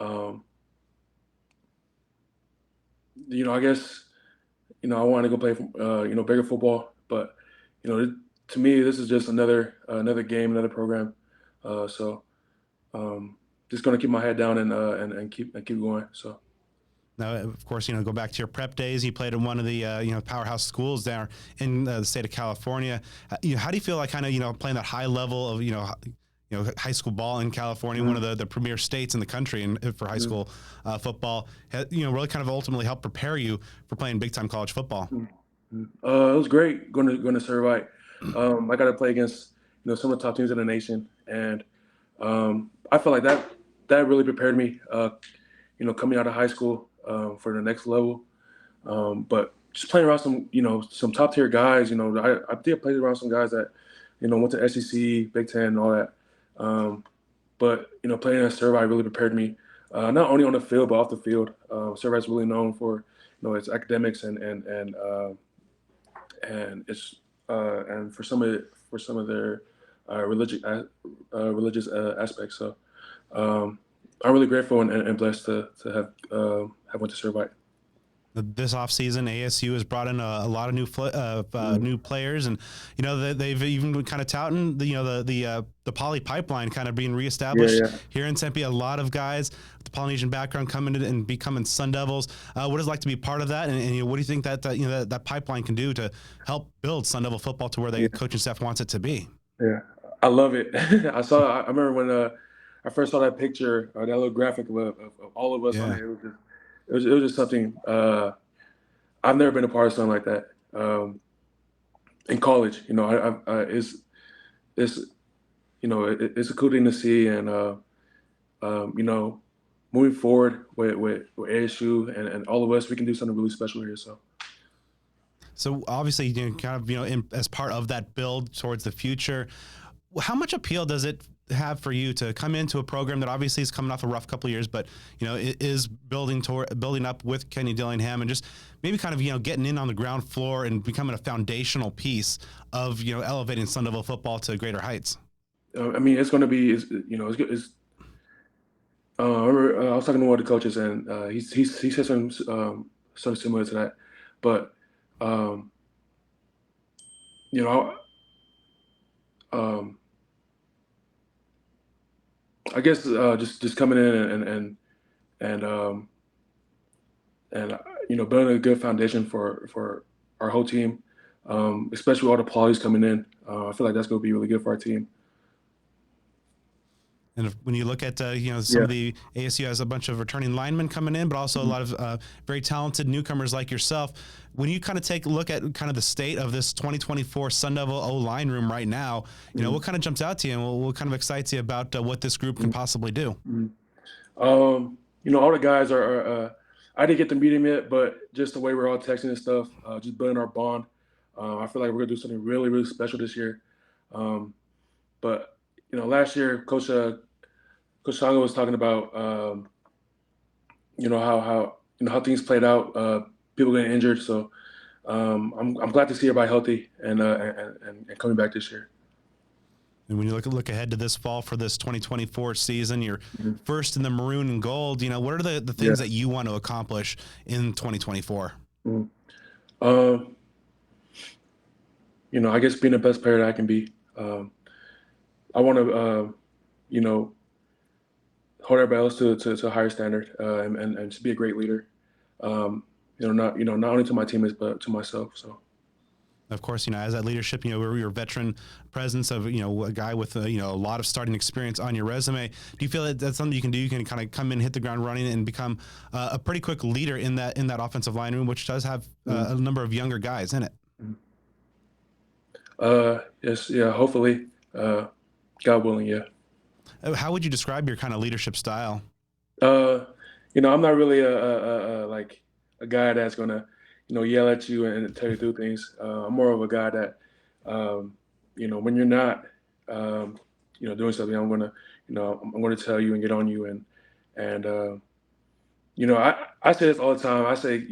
Um, I guess I want to go play bigger football, but to me, this is just another game, another program. So just gonna keep my head down and keep going. So. Now, of course, go back to your prep days. You played in one of the powerhouse schools there in the state of California. How do you feel like kind of playing that high level of high school ball in California, one of the premier states in the country and for high school football? Really kind of ultimately helped prepare you for playing big time college football. It was great going to Servite. I got to play against some of the top teams in the nation, and I feel like that really prepared me. Coming out of high school for the next level. But just playing around some top tier guys. I did play around some guys that went to SEC, Big Ten, and all that. But playing at Servite really prepared me, not only on the field but off the field. Servite's really known for its academics and its and for some of their religious aspects. So I'm really grateful and blessed to have went to Servite. This offseason, ASU has brought in a lot of new players, and they've even been kind of touting the poly pipeline kind of being reestablished here in Tempe. A lot of guys with the Polynesian background coming in and becoming Sun Devils. What is it like to be part of that? And what do you think that pipeline can do to help build Sun Devil football to where the coaching staff wants it to be? Yeah, I love it. I remember when I first saw that picture, that little graphic of all of us on it. It was just something. I've never been a part of something like that. In college, it's a cool thing to see, and moving forward with ASU and all of us, we can do something really special here. So obviously, as part of that build towards the future, how much appeal does it have for you to come into a program that obviously is coming off a rough couple of years, but it is building up with Kenny Dillingham and just maybe kind of getting in on the ground floor and becoming a foundational piece of elevating Sun Devil football to greater heights? I mean, it's going to be I remember I was talking to one of the coaches, and he said something similar to that, but I guess just coming in and building a good foundation for our whole team, especially all the polys coming in. I feel like that's going to be really good for our team. And when you look at some of the ASU has a bunch of returning linemen coming in, but also a lot of very talented newcomers like yourself. When you kind of take a look at kind of the state of this 2024 Sun Devil O-line room right now, what kind of jumps out to you, and what kind of excites you about what this group can possibly do? All the guys are. I didn't get to meet him yet, but just the way we're all texting and stuff, just building our bond. I feel like we're gonna do something really, really special this year. But last year, Coach Shancco was talking about, how things played out, people getting injured. So I'm glad to see everybody healthy and coming back this year. And when you look ahead to this fall for this 2024 season, you're first in the maroon and gold. What are the things that you want to accomplish in 2024? I guess being the best player that I can be. I want to, hold everybody else to a higher standard and just be a great leader. Not only to my teammates but to myself. So. Of course, as that leadership, your veteran presence of, a guy with, a lot of starting experience on your resume. Do you feel that that's something you can do? You can kind of come in, hit the ground running, and become a pretty quick leader in that offensive line room, which does have a number of younger guys in it. Yes, yeah, hopefully, God willing, yeah. How would you describe your kind of leadership style? I'm not really a guy that's gonna yell at you and tell you to do things. I'm more of a guy that, when you're not, doing something, I'm gonna tell you and get on you. And I say this all the time. I say,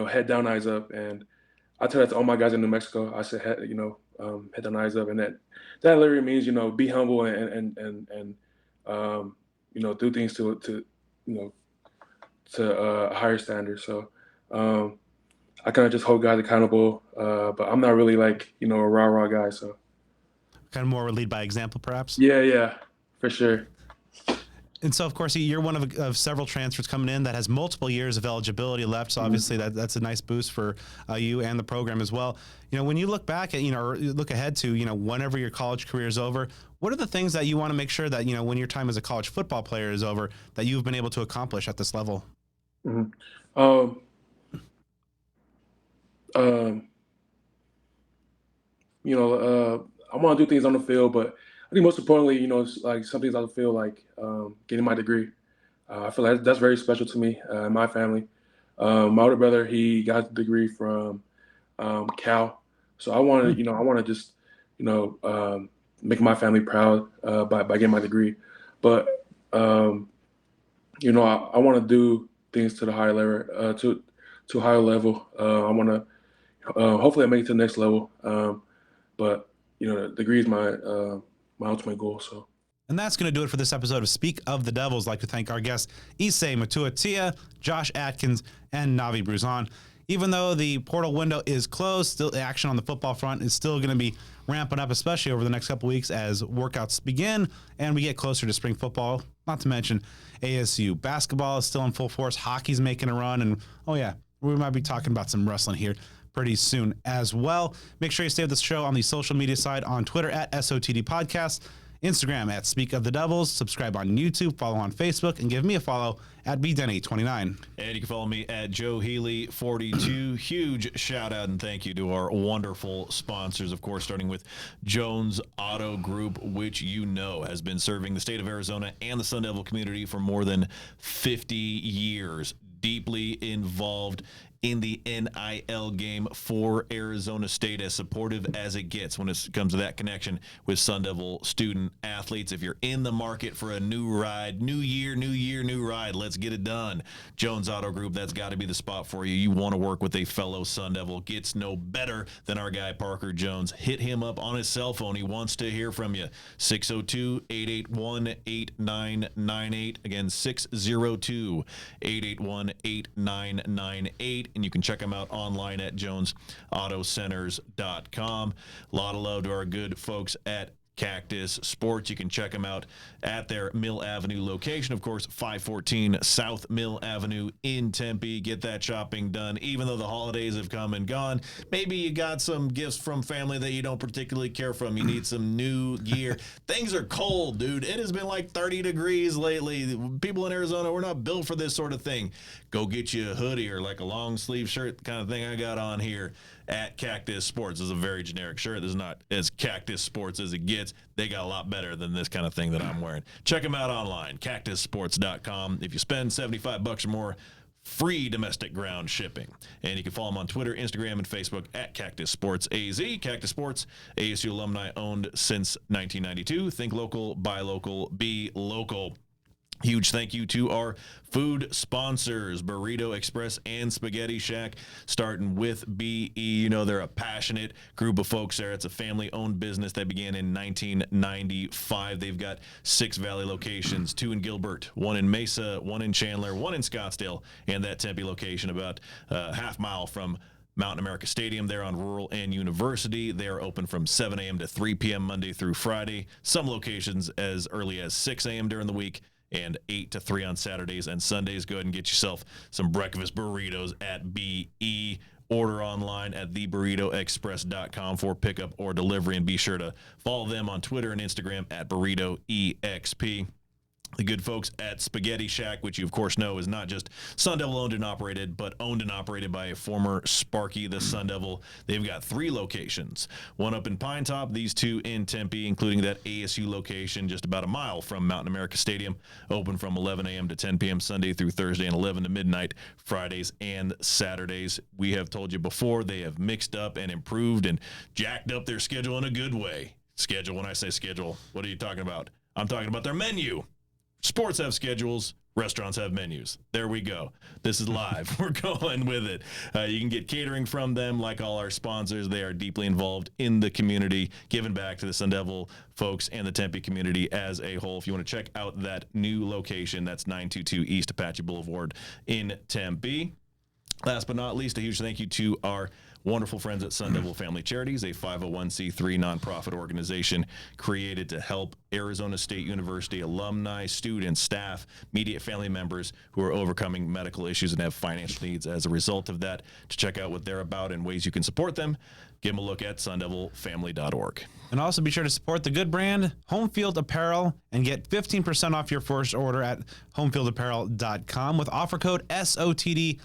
head down, eyes up. And I tell that to all my guys in New Mexico. I say, head down, eyes up. And that literally means, be humble and do things to a higher standard. So I kind of just hold guys accountable, but I'm not really a rah-rah guy. So kind of more lead by example, perhaps? Yeah, for sure. And so, of course, you're one of several transfers coming in that has multiple years of eligibility left. So obviously that's a nice boost for you and the program as well. When you look back at, or look ahead to, whenever your college career is over, what are the things that you want to make sure that, when your time as a college football player is over, that you've been able to accomplish at this level? I want to do things on the field, but I think most importantly, some things on the field, getting my degree. I feel like that's very special to me and my family. My older brother, he got the degree from Cal, so I want to just, make my family proud by getting my degree. But I want to do things to the higher level, to a higher level. I want to hopefully I make it to the next level. But the degree is my ultimate goal. So. And that's going to do it for this episode of Speak of the Devils. I'd like to thank our guests, Matautia, Josh Atkins, and Navi Bruzon. Even though the portal window is closed, still action on the football front is still going to be ramping up, especially over the next couple weeks as workouts begin and we get closer to spring football. Not to mention ASU basketball is still in full force. Hockey's making a run. And, we might be talking about some wrestling here pretty soon as well. Make sure you stay with this show on the social media side on Twitter at SOTD Podcast, Instagram at Speak of the Devils, subscribe on YouTube, follow on Facebook, and give me a follow at BDenny29. And you can follow me at Joe Healy42. Huge shout out and thank you to our wonderful sponsors, of course, starting with Jones Auto Group, which has been serving the state of Arizona and the Sun Devil community for more than 50 years. Deeply involved in the NIL game for Arizona State, as supportive as it gets when it comes to that connection with Sun Devil student athletes. If you're in the market for a new ride, new year, new ride, let's get it done. Jones Auto Group, that's got to be the spot for you. You want to work with a fellow Sun Devil. Gets no better than our guy Parker Jones. Hit him up on his cell phone. He wants to hear from you. 602-881-8998. Again, 602-881-8998. And you can check them out online at jonesautocenters.com. A lot of love to our good folks at Cactus Sports. You can check them out at their Mill Avenue location. Of course, 514 South Mill Avenue in Tempe. Get that shopping done. Even though the holidays have come and gone, maybe you got some gifts from family that you don't particularly care from. You need some new gear. Things are cold, dude. It has been like 30 degrees lately. People in Arizona, we're not built for this sort of thing. Go get you a hoodie or like a long sleeve shirt kind of thing I got on here at Cactus Sports. This is a very generic shirt. This is not as Cactus Sports as it gets. They got a lot better than this kind of thing that I'm wearing. Check them out online, cactussports.com. If you spend $75 or more, free domestic ground shipping. And you can follow them on Twitter, Instagram, and Facebook at Cactus Sports AZ. Cactus Sports, ASU alumni, owned since 1992. Think local, buy local, be local. Huge thank you to our food sponsors, Burrito Express and Spaghetti Shack, starting with BE. You know, they're a passionate group of folks there. It's a family-owned business that began in 1995. They've got 6 Valley locations, 2 in Gilbert, 1 in Mesa, 1 in Chandler, 1 in Scottsdale, and that Tempe location about half mile from Mountain America Stadium. They're on Rural and University. They are open from 7 a.m. to 3 p.m. Monday through Friday. Some locations as early as 6 a.m. during the week, and 8 to 3 on Saturdays and Sundays. Go ahead and get yourself some breakfast burritos at BE. Order online at theburritoexpress.com for pickup or delivery, and be sure to follow them on Twitter and Instagram at burritoexp. The good folks at Spaghetti Shack, which you, of course, know is not just Sun Devil owned and operated, but owned and operated by a former Sparky, the Sun Devil. They've got 3 locations, one up in Pine Top, these 2 in Tempe, including that ASU location just about a mile from Mountain America Stadium, open from 11 a.m. to 10 p.m. Sunday through Thursday, and 11 to midnight Fridays and Saturdays. We have told you before, they have mixed up and improved and jacked up their schedule in a good way. Schedule, when I say schedule, what are you talking about? I'm talking about their menu. Sports have schedules. Restaurants have menus. There we go. This is live. We're going with it. You can get catering from them. Like all our sponsors, they are deeply involved in the community, giving back to the Sun Devil folks and the Tempe community as a whole. If you want to check out that new location, that's 922 East Apache Boulevard in Tempe. Last but not least, a huge thank you to our wonderful friends at Sun Devil Family Charities, a 501c3 nonprofit organization created to help Arizona State University alumni, students, staff, immediate family members who are overcoming medical issues and have financial needs as a result of that. To check out what they're about and ways you can support them, give them a look at sundevilfamily.org. And also be sure to support the good brand, Home Field Apparel, and get 15% off your first order at homefieldapparel.com with offer code SOTD23.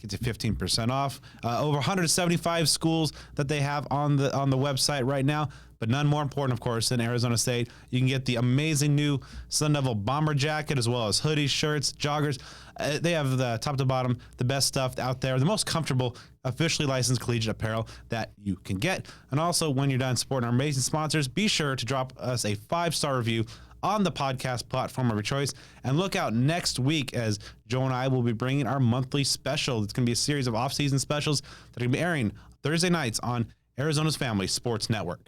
Get you 15% off. Over 175 schools that they have on the website right now, but none more important, of course, than Arizona State. You can get the amazing new Sun Devil bomber jacket, as well as hoodies, shirts, joggers. They have the top to bottom, the best stuff out there, the most comfortable, officially licensed collegiate apparel that you can get. And also, when you're done supporting our amazing sponsors, be sure to drop us a 5-star review on the podcast platform of your choice. And look out next week, as Joe and I will be bringing our monthly special. It's going to be a series of off-season specials that are going to be airing Thursday nights on Arizona's Family Sports Network.